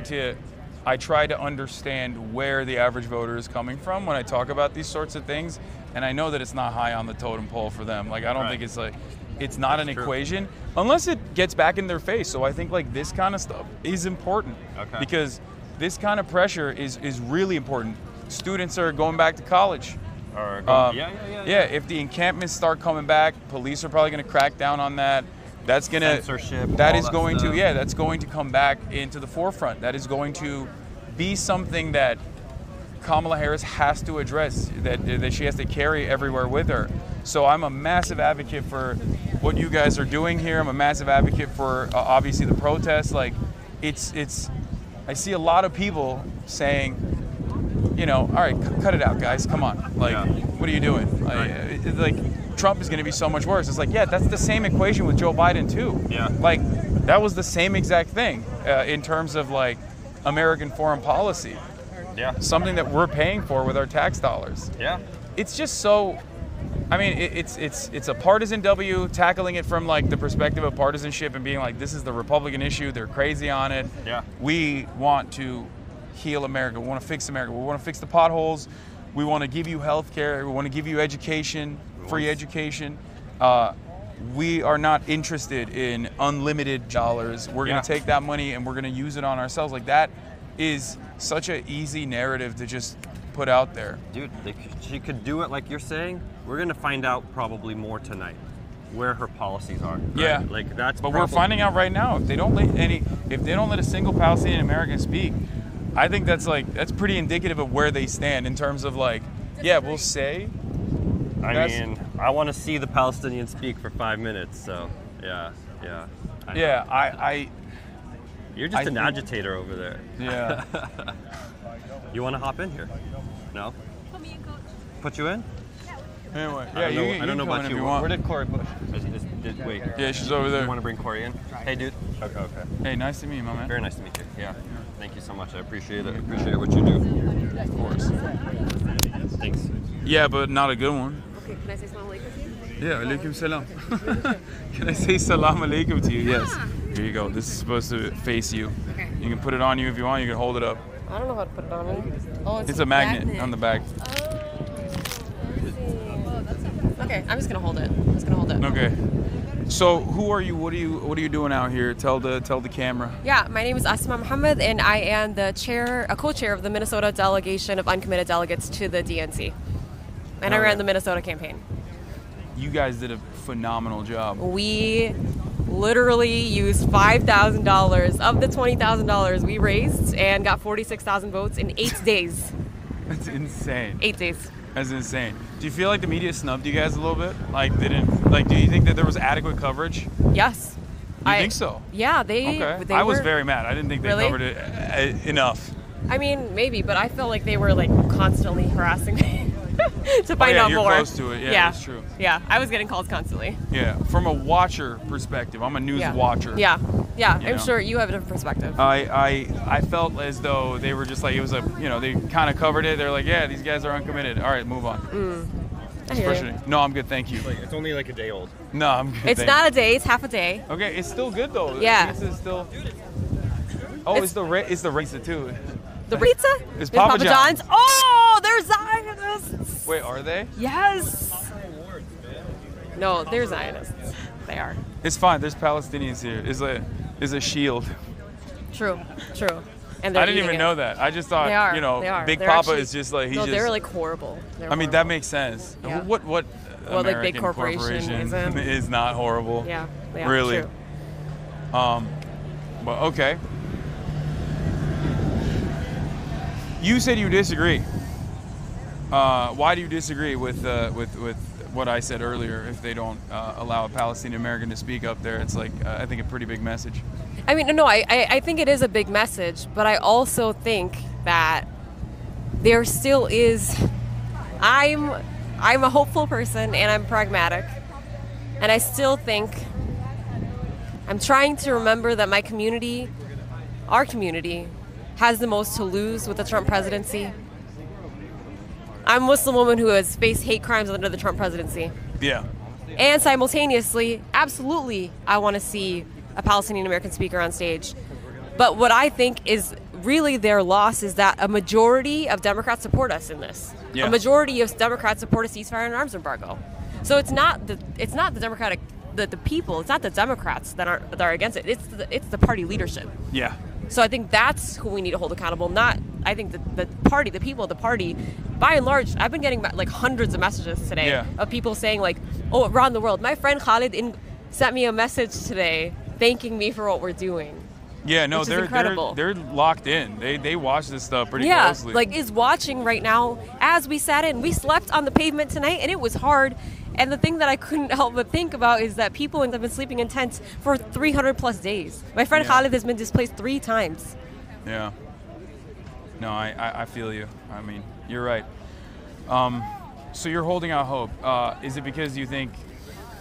to understand where the average voter is coming from when I talk about these sorts of things. And I know that it's not high on the totem pole for them. Like, I don't think it's like, it's not an equation unless it gets back in their face. So I think like this kind of stuff is important because this kind of pressure is really important. Students are going back to college. If the encampments start coming back, police are probably going to crack down on that. That's going to, censorship, that's going to come back into the forefront. That is going to be something that Kamala Harris has to address, that she has to carry everywhere with her. So I'm a massive advocate for what you guys are doing here. I'm a massive advocate for obviously the protests. Like, I see a lot of people saying, all right, cut it out, guys. Come on. Like, what are you doing? Like, Trump is going to be so much worse. It's like, that's the same equation with Joe Biden too. Yeah. Like, that was the same exact thing in terms of like American foreign policy. Yeah. Something that we're paying for with our tax dollars. Yeah. It's just so, I mean, it's a partisan W, tackling it from like the perspective of partisanship and being like, this is the Republican issue. They're crazy on it. Yeah. We want to heal America. We want to fix America. We want to fix the potholes. We want to give you health care. We want to give you education, free education. We are not interested in unlimited dollars. We're going to take that money and we're going to use it on ourselves. Like, that is such an easy narrative to just put out there. Dude, she could do it like you're saying. We're going to find out probably more tonight where her policies are. Right? Yeah. Like that's But we're finding out right now if they don't let a single Palestinian American speak, I think that's pretty indicative of where they stand in terms of like, we'll say. I mean, I want to see the Palestinians speak for 5 minutes, so yeah. You're just an agitator over there. Yeah. You want to hop in here? No? Put me in, coach. Put you in? Anyway, I don't know about you. Where did Corey push? Wait. Yeah, she's over there. You want to bring Corey in? Hey, dude. Okay. Hey, nice to meet you, my man. Very nice to meet you. Yeah. Thank you so much. I appreciate it. I appreciate what you do. Of course. Thanks. Yeah, but not a good one. Okay, can I say salam alaikum to you? Yeah, alaikum salam. Can I say salam alaikum to you? Yes. Here you go. This is supposed to face you. Okay. You can put it on you if you want. You can hold it up. I don't know how to put it on me. Oh, It's a magnet on the back. Okay, I'm just gonna hold it. I'm just gonna hold it. Okay. So who are you? What are you doing out here? Tell the camera. Yeah, my name is Asma Muhammad, and I am the co-chair of the Minnesota delegation of uncommitted delegates to the DNC. And I ran the Minnesota campaign. You guys did a phenomenal job. We literally used $5,000 of the $20,000 we raised and got 46,000 votes in 8 days. That's insane. 8 days. That's insane. Do you feel like the media snubbed you guys a little bit? Do you think that there was adequate coverage? Yes. You think so? Yeah, Okay. they I was were- very mad. I didn't think they Really? covered it enough. I mean, maybe, but I felt like they were like constantly harassing me to find out you're more. close to it. Yeah, that's true. Yeah, I was getting calls constantly. Yeah, from a watcher perspective, I'm a news watcher. Yeah, yeah. You I'm know? sure you have a different perspective. I felt as though they were just like, it was they kind of covered it. They're like, yeah, these guys are uncommitted. All right, move on. I hear you. No, I'm good, thank you. It's only like a day old. No, I'm good. It's thank not a day; it's half a day. you. Okay, it's still good though. Yeah. This is still. Oh, it's the pizza too. The pizza? It's There's Papa John's. Oh, they're Zionists. Wait, are they? Yes. No, they're Zionists. They are. It's fine. There's Palestinians here. It's a shield. True. And I didn't even know that. I just thought, they are. Big They're Papa actually- is just like No, they're like horrible. They're I mean, that makes sense. Yeah. What Well, like, American big corporation isn't. is not horrible? Yeah, they are. Really? True. But okay. You said you disagree. Why do you disagree with what I said earlier? If they don't allow a Palestinian American to speak up there, it's like I think a pretty big message. I mean, no, I think it is a big message, but I also think that there still is. I'm a hopeful person and I'm pragmatic, and I still think I'm trying to remember that my community, our community, has the most to lose with the Trump presidency. I'm a Muslim woman who has faced hate crimes under the Trump presidency. Yeah. And simultaneously, absolutely, I want to see a Palestinian American speaker on stage. But what I think is really their loss is that a majority of Democrats support us in this. Yeah. A majority of Democrats support a ceasefire and arms embargo. So it's not the Democratic the people. It's not the Democrats that are against it. It's the party leadership. Yeah. So I think that's who we need to hold accountable. Not, I think the party, the people of the party, by and large, I've been getting like hundreds of messages today of people saying like, oh, around the world. My friend Khalid sent me a message today thanking me for what we're doing. Yeah, no, which is incredible. they're locked in. They watch this stuff pretty Yeah, closely. like is watching right now as we sat in. We slept on the pavement tonight and it was hard. And the thing that I couldn't help but think about is that people have been sleeping in tents for 300 plus days. My friend Khalid has been displaced 3 times. Yeah. No, I feel you. I mean, you're right. So you're holding out hope. Is it because you think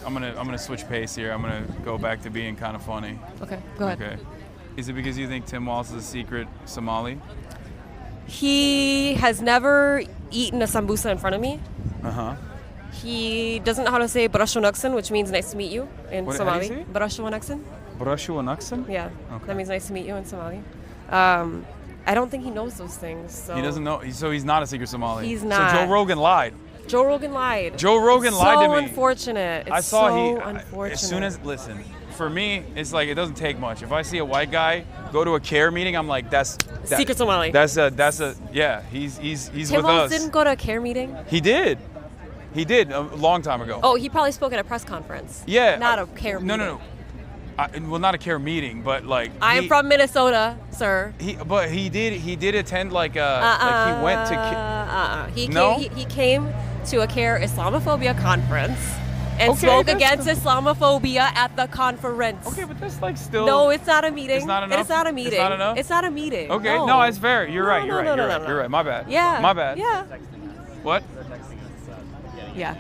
I'm gonna switch pace here? I'm gonna go back to being kind of funny. Okay, go ahead. Okay. Is it because you think Tim Walz is a secret Somali? He has never eaten a sambusa in front of me. Uh-huh. He doesn't know how to say Barashuwanaksan, which means nice to meet you in What- Somali. how do you say it? Barashuwanaksan? Barashuwanaksan? Yeah. Okay. That means nice to meet you in Somali. I don't think he knows those things. So. He doesn't know. So he's not a secret Somali. He's not. So Joe Rogan lied. Joe Rogan lied. Joe Rogan lied to me. So unfortunate. It's I saw so he. unfortunate. As soon as listen, for me, it's like it doesn't take much. If I see a white guy go to a CARE meeting, I'm like, Secret Somali. That's a yeah. He's Tim with Walz us. didn't go to a CARE meeting. He did a long time ago. Oh, he probably spoke at a press conference. Yeah. Not a CARE meeting. No. Well, not a CARE meeting, but like. I am from Minnesota, sir. But he did attend like like he went to. He came to a CARE Islamophobia conference and Okay, spoke that's against Islamophobia at the conference. Okay, but that's like still. No, it's not a meeting. It's not enough? It's not a meeting. It's not enough? It's not a meeting. Okay, no, it's fair. You're right. You're no, right. no, You're no, right. no. You're right. My bad. Yeah. My bad. Yeah. What? Yeah.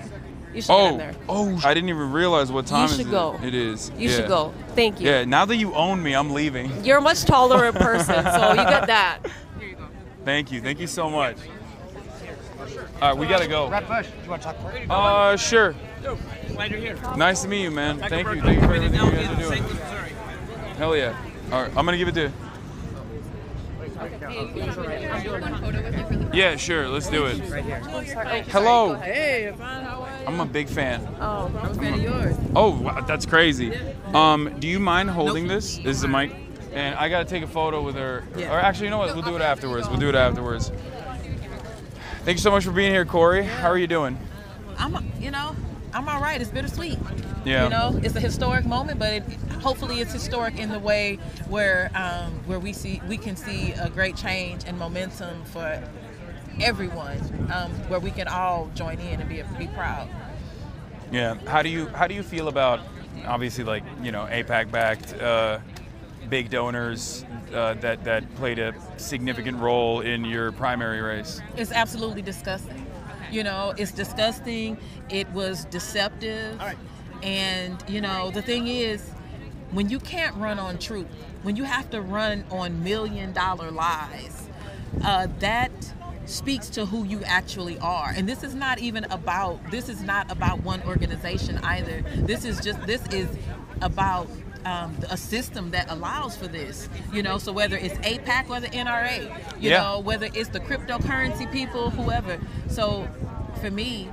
You should get in there. Oh, I didn't even realize what time You should go. it is. You should go. Thank you. Yeah, now that you own me, I'm leaving. You're a much taller in person, so you got that. Here you go. Thank you. Thank you so much. All right, we got to go. Brett Bush, do you want to talk? Sure. Glad you're here. Nice to meet you, man. Thank you. Thank you for everything you guys are doing. Hell yeah. All right, I'm going to give it to Yeah, sure. Let's do it. Right here. Hello. Hey, Hasan, how are you? I'm a big fan. Oh, I'm a fan of yours. Oh, wow, that's crazy. Do you mind holding this? This is a mic. And I got to take a photo with her. Yeah. Or actually, you know what? We'll do it afterwards. We'll do it afterwards. Thank you so much for being here, Corey. How are you doing? I'm all right. It's bittersweet. Yeah. You know, it's a historic moment, but hopefully it's historic in the way where we can see a great change and momentum for everyone, where we can all join in and be proud. Yeah. How do you feel about, obviously, like, you know, AIPAC backed big donors that played a significant role in your primary race? It's absolutely disgusting. You know, it's disgusting. It was deceptive. All right. And, you know, the thing is, when you can't run on truth, when you have to run on $1 million lies, that speaks to who you actually are. And this is not about one organization either. This is about a system that allows for this, you know, so whether it's AIPAC or the NRA, you know, whether it's the cryptocurrency people, whoever. So for me,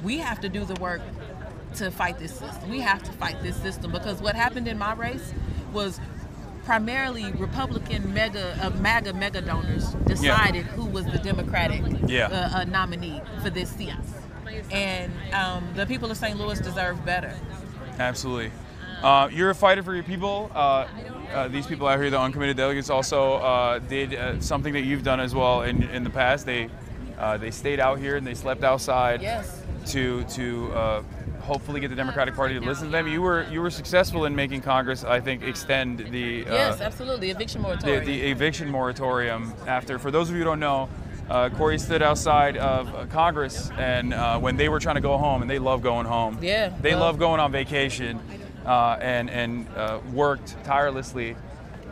we have to do the work to fight this system. We have to fight this system, because what happened in my race was primarily Republican MAGA donors decided who was the Democratic nominee for this seat. And the people of St. Louis deserve better. Absolutely. You're a fighter for your people. These people out here, the uncommitted delegates, also did something that you've done as well in the past. They stayed out here and they slept outside to hopefully get the Democratic Party to listen to them. You were successful in making Congress, I think, extend the yes, absolutely, eviction moratorium. The eviction moratorium. After, for those of you who don't know, Corey stood outside of Congress, and when they were trying to go home, and they love going home. Yeah, they love going on vacation, and worked tirelessly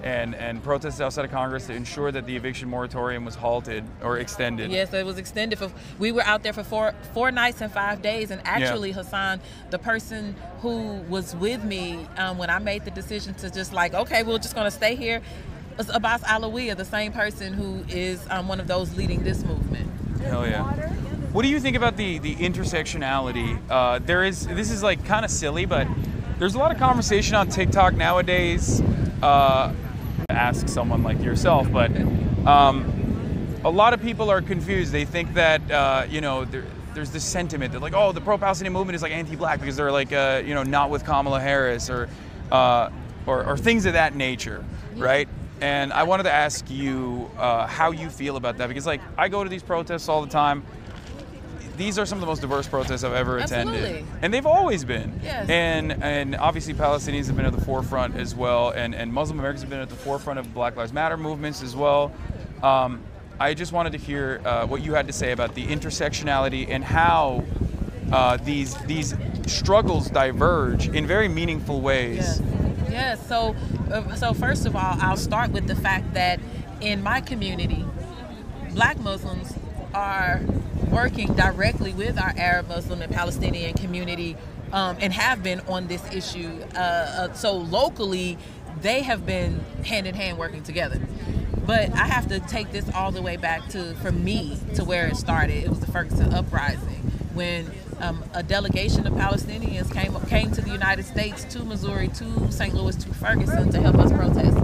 and protested outside of Congress to ensure that the eviction moratorium was halted or extended. Yes, it was extended. We were out there for four nights and 5 days, and actually, Hasan, the person who was with me when I made the decision to just like, okay, we're just going to stay here, was Abbas Alawiya, the same person who is one of those leading this movement. Hell yeah. What do you think about the intersectionality? This is like kind of silly, but there's a lot of conversation on TikTok nowadays. Ask someone like yourself, but a lot of people are confused. They think that there's this sentiment that like, oh, the pro-Palestinian movement is like anti-black because they're like not with Kamala Harris or things of that nature, right? And I wanted to ask you how you feel about that, because like I go to these protests all the time. These are some of the most diverse protests I've ever attended, and they've always been. Yes. And obviously Palestinians have been at the forefront as well, and Muslim Americans have been at the forefront of Black Lives Matter movements as well. I just wanted to hear what you had to say about the intersectionality and how these struggles diverge in very meaningful ways. Yes. So first of all, I'll start with the fact that in my community, Black Muslims are working directly with our Arab, Muslim, and Palestinian community, and have been on this issue. So locally, they have been hand in hand working together. But I have to take this all the way back to where it started. It was the Ferguson Uprising, when a delegation of Palestinians came to the United States, to Missouri, to St. Louis, to Ferguson to help us protest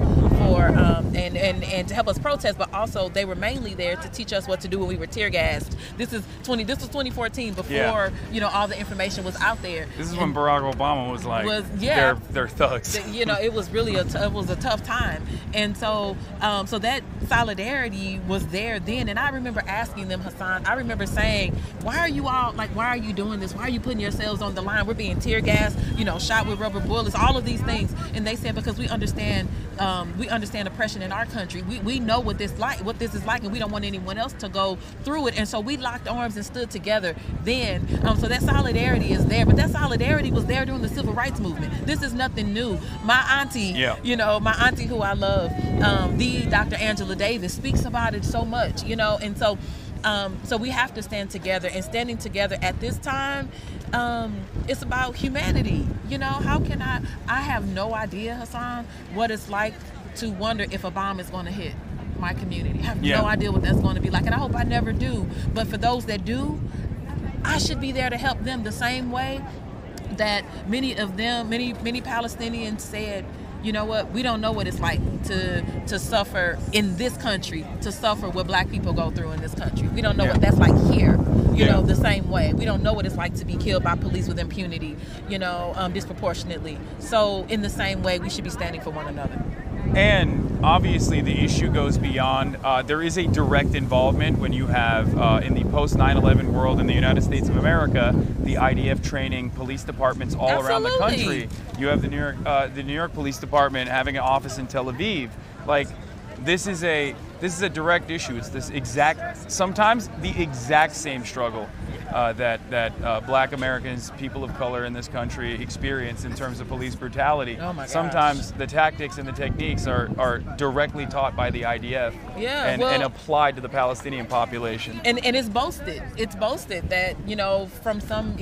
and to help us protest, but also they were mainly there to teach us what to do when we were tear gassed. This was 2014, before all the information was out there. This is when Barack Obama was like, they're thugs. It was really a tough time, and so that solidarity was there then. And I remember asking them, Hasan, I remember saying, why are you doing doing this? Why are you putting yourselves on the line? We're being tear gassed, shot with rubber bullets, all of these things. And they said, because we understand oppression in our country. We know what this is like, and we don't want anyone else to go through it. And so we locked arms and stood together then. So that solidarity is there, but that solidarity was there during the civil rights movement. This is nothing new. My auntie, my auntie who I love, the Dr. Angela Davis, speaks about it so much, and so we have to stand together, and standing together at this time, it's about humanity. How can I have no idea, Hasan, what it's like to wonder if a bomb is going to hit my community. I have no idea what that's going to be like, and I hope I never do. But for those that do, I should be there to help them the same way that many Palestinians said, you know what, we don't know what it's like to suffer in this country, to suffer what black people go through in this country. We don't know what that's like here, the same way. We don't know what it's like to be killed by police with impunity, disproportionately. So in the same way, we should be standing for one another. And obviously the issue goes beyond, there is a direct involvement when you have, in the post 9/11 world in the United States of America, the IDF training police departments all around the country. You have the New York Police Department having an office in Tel Aviv. Like, this is a direct issue. It's this sometimes the exact same struggle that black Americans, people of color in this country experience in terms of police brutality. Oh my gosh. Sometimes the tactics and the techniques are directly taught by the IDF and applied to the Palestinian population. And it's boasted. It's boasted that, from some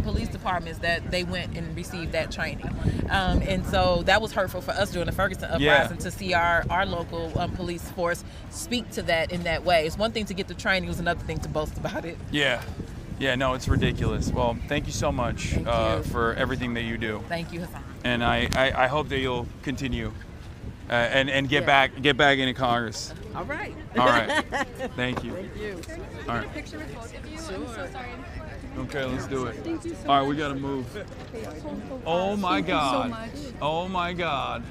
police departments that they went and received that training. And so that was hurtful for us during the Ferguson uprising to see our local police force speak to that in that way. It's one thing to get the training, it was another thing to boast about it. Yeah, no, it's ridiculous. Well, thank you so much for everything that you do. Thank you, Hasan. And I hope that you'll continue and get back into Congress. All right. Thank you. Thank you. All right. Can I take a picture with both of you? I'm so sorry. Okay, let's do it. Thank you so much. All right, we gotta move. Oh my God. Thank you so much. Oh my God.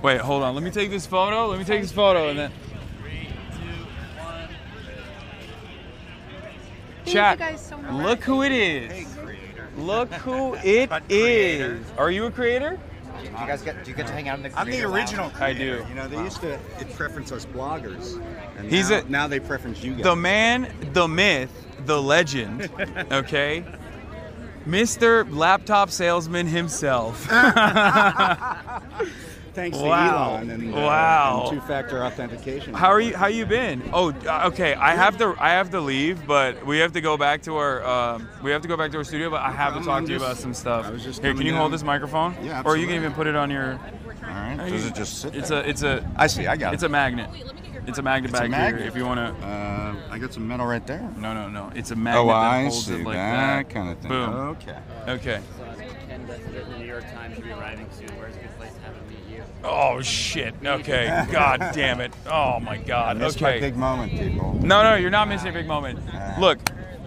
Wait, hold on. Let me take this photo. And then. Chat, you guys so much. Look who it is. Look who it is. Are you a creator? Do you get to hang out in the I'm the original creator. I do. They used to preference us bloggers. And now they preference you guys. The man, the myth, the legend, okay? Mr. Laptop Salesman himself. Thanks to Elon and two-factor authentication. How you been? Oh, okay. I have to leave, but we have to go back to our studio. But I have to talk to you about some stuff. Here, can you hold this microphone? Yeah, absolutely. Or you can even put it on your. All right. Does it just sit? It's a. I see. I got it. It's a magnet. It's a magnet back here. If you wanna. I got some metal right there. No. It's a magnet that holds it like that. Kind of thing. Boom. Okay. Ken the New York Times should be arriving soon. Where's a good place to have him meet you? Oh shit. Okay. God damn it. Oh my God. Missed my big moment, people. No, you're not missing a big moment. Look,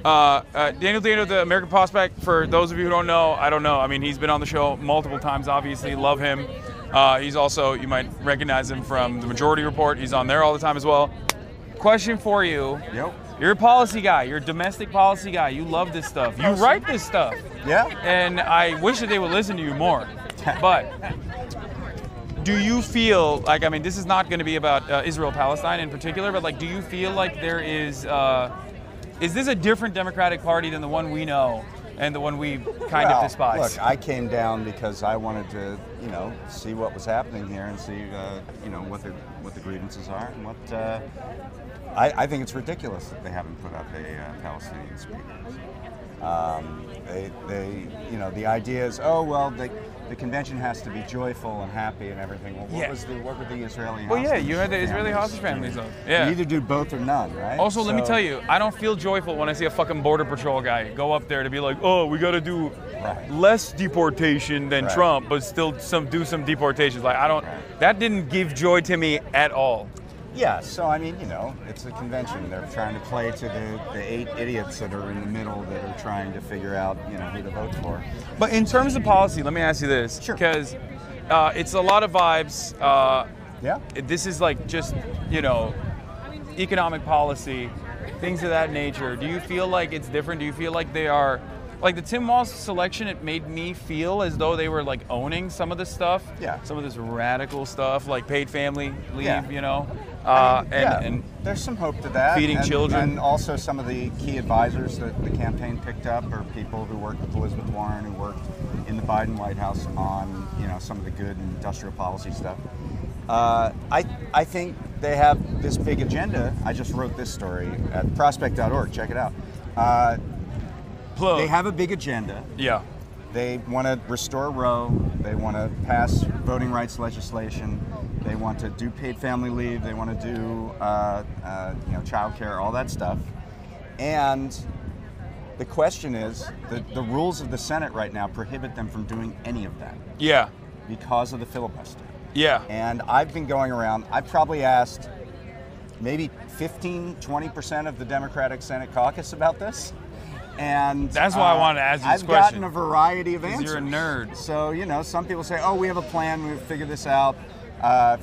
Daniel Dano, the American Prospect. For those of you who don't know, I don't know. I mean, he's been on the show multiple times. Obviously, love him. He's also, you might recognize him from the Majority Report. He's on there all the time as well. Question for you. Yep. You're a policy guy. You're a domestic policy guy. You love this stuff. You write this stuff. Yeah. And I wish that they would listen to you more. But do you feel like, I mean, this is not going to be about Israel-Palestine in particular, but like, do you feel like there is this a different Democratic Party than the one we know and the one we kind of despise? Look, I came down because I wanted to, see what was happening here and see, what the grievances are and what. I think it's ridiculous that they haven't put up a Palestinian speaker. The idea is, the convention has to be joyful and happy and everything. Well, what were the Israeli hostage? Well, yeah, you had the Israeli hostage families on. Yeah. You either do both or none, right? Also, let me tell you, I don't feel joyful when I see a fucking Border Patrol guy go up there to be like, oh, we got to do less deportation than Trump, but still do some deportations. Like, that didn't give joy to me at all. Yeah, so I mean, it's a convention. They're trying to play to the 8 idiots that are in the middle that are trying to figure out, who to vote for. But in terms of policy, let me ask you this. Sure. Because it's a lot of vibes. Yeah. This is like just, economic policy, things of that nature. Do you feel like it's different? Do you feel like they are like the Tim Moss selection, it made me feel as though they were like owning some of this stuff. Yeah. Some of this radical stuff, like paid family leave, Yeah. you know. And there's some hope to that. Feeding children. And also some of the key advisors that the campaign picked up are people who worked with Elizabeth Warren, who worked in the Biden White House on, you know, some of the good industrial policy stuff. I think they have this big agenda. I just wrote this story at prospect.org. Check it out. They have a big agenda. Yeah. They want to restore Roe. They want to pass voting rights legislation. They want to do paid family leave. They want to do, you know, child care, all that stuff. And the question is, the rules of the Senate right now prohibit them from doing any of that. Yeah. Because of the filibuster. Yeah. And I've been going around, I've probably asked maybe 15, 20% of the Democratic Senate caucus about this. And that's why I wanted to ask you this I've question. gotten a variety of answers. You're a nerd. So, you know, some people say, oh, we have a plan, we'll figure this out.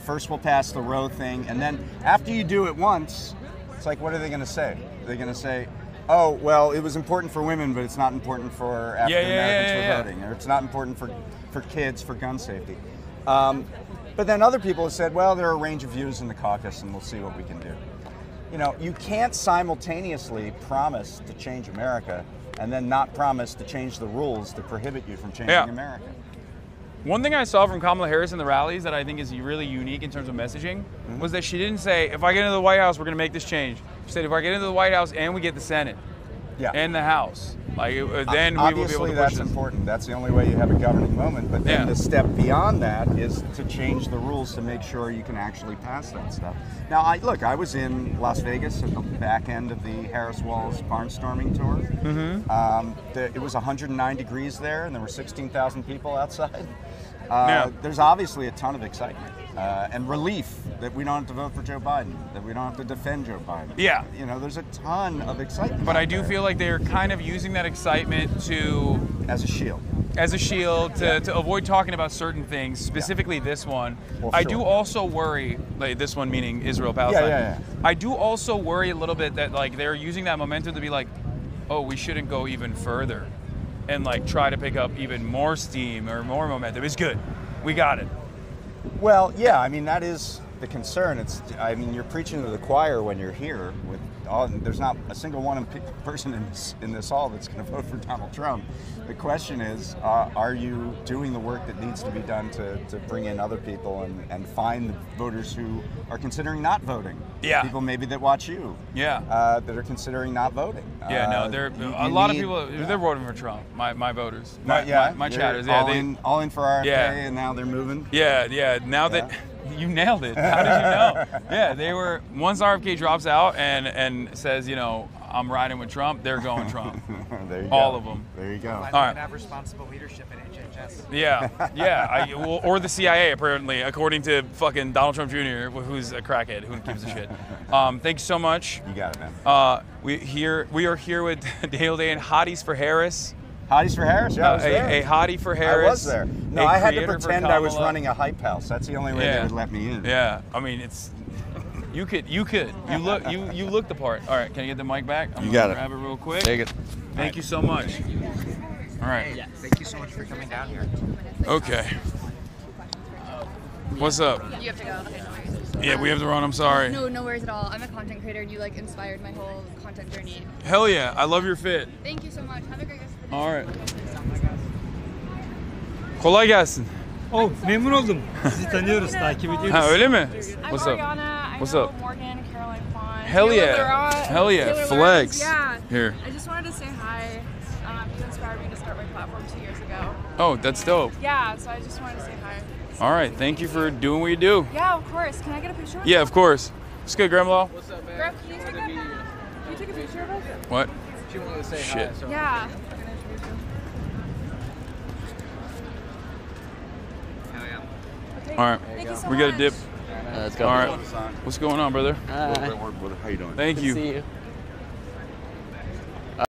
First we'll pass the Roe thing, and then after you do it once, it's like, what are they going to say? They're going to say, oh, well, it was important for women, but it's not important for African Americans for voting, or it's not important for kids for gun safety. But then other people have said, well, there are a range of views in the caucus, and we'll see what we can do. You know, you can't simultaneously promise to change America and then not promise to change the rules to prohibit you from changing America. One thing I saw from Kamala Harris in the rallies that I think is really unique in terms of messaging was that she didn't say, if I get into the White House, we're going to make this change. She said, if I get into the White House and we get the Senate and the House, like then we will be able to push that's this. important. That's the only way you have a governing moment. But then the step beyond that is to change the rules to make sure you can actually pass that stuff. Now, I was in Las Vegas at the back end of the Harris Walls barnstorming tour. It was 109 degrees there, and there were 16,000 people outside. There's obviously a ton of excitement and relief that we don't have to vote for Joe Biden, that we don't have to defend Joe Biden. Yeah. You know, there's a ton of excitement. But I do feel like they're kind of using that excitement to... As a shield. As a shield to avoid talking about certain things, specifically this one. I do also worry, like this one meaning Israel-Palestine. I do also worry a little bit that like they're using that momentum to be like, oh, we shouldn't go even further and like try to pick up even more steam or more momentum. It's good. We got it. Well, yeah, I mean, that is the concern. I mean, you're preaching to the choir when you're here. There's not a single person in this hall that's going to vote for Donald Trump. The question is, are you doing the work that needs to be done to bring in other people and find the voters who are considering not voting? Yeah. People maybe that watch you. Yeah. That are considering not voting. Yeah, no, a lot of people, they're voting for Trump, my voters. My chatters. Yeah, all in for RFK, and now they're moving? Yeah, now that... You nailed it. How did you know? Yeah, they were, once RFK drops out and says, you know, I'm riding with Trump, they're going Trump. There you all go. of them. There you go. Why don't we have responsible leadership at HHS? Yeah. Or the CIA, apparently, according to fucking Donald Trump Jr., who's a crackhead, who gives a shit. Thank you so much. You got it, man. We are here with Daniel Day and Hotties for Harris. Hotties for Harris? Yeah, I was there. A hottie for Harris. I was there. No, I had to pretend I was running a hype house. That's the only way they would let me in. Yeah, I mean, it's... You could. You look the part. All right, can I get the mic back? I'm gonna grab it real quick. Take it. Thank you so much. All right. Yes. Thank you so much for coming down here. Okay. What's up? You have to go. Okay, no worries. Yeah, we have to run. I'm sorry. No worries at all. I'm a content creator, and you like inspired my whole content journey. Hell yeah! I love your fit. Thank you so much. Have a great rest of the day. All right. Kolay gelsin. Oh, memnun oldum. Sizi tanıyoruz, takip ediyoruz. Ha, öyle mi? I'm What's up? Ariana. What's I know up? Morgan, Caroline Fawn. Hell yeah. Taylor Hell yeah. Taylor Flex. Yeah. Here. I just wanted to say hi. You inspired me to start my platform 2 years ago. Oh, that's dope. Yeah, so I just wanted to say hi. All right. Thank you for doing what you do. Yeah, of course. Can I get a picture? Yeah, of course. It's good, Grandma. What's up, man? Grandma, can you take a picture of us? What? She wanted to say Shit. hi. So. Yeah. All right. Thank you so We got a much. dip. Let's go. All right. What's going on, brother? How you doing? Thank Good you. to see you.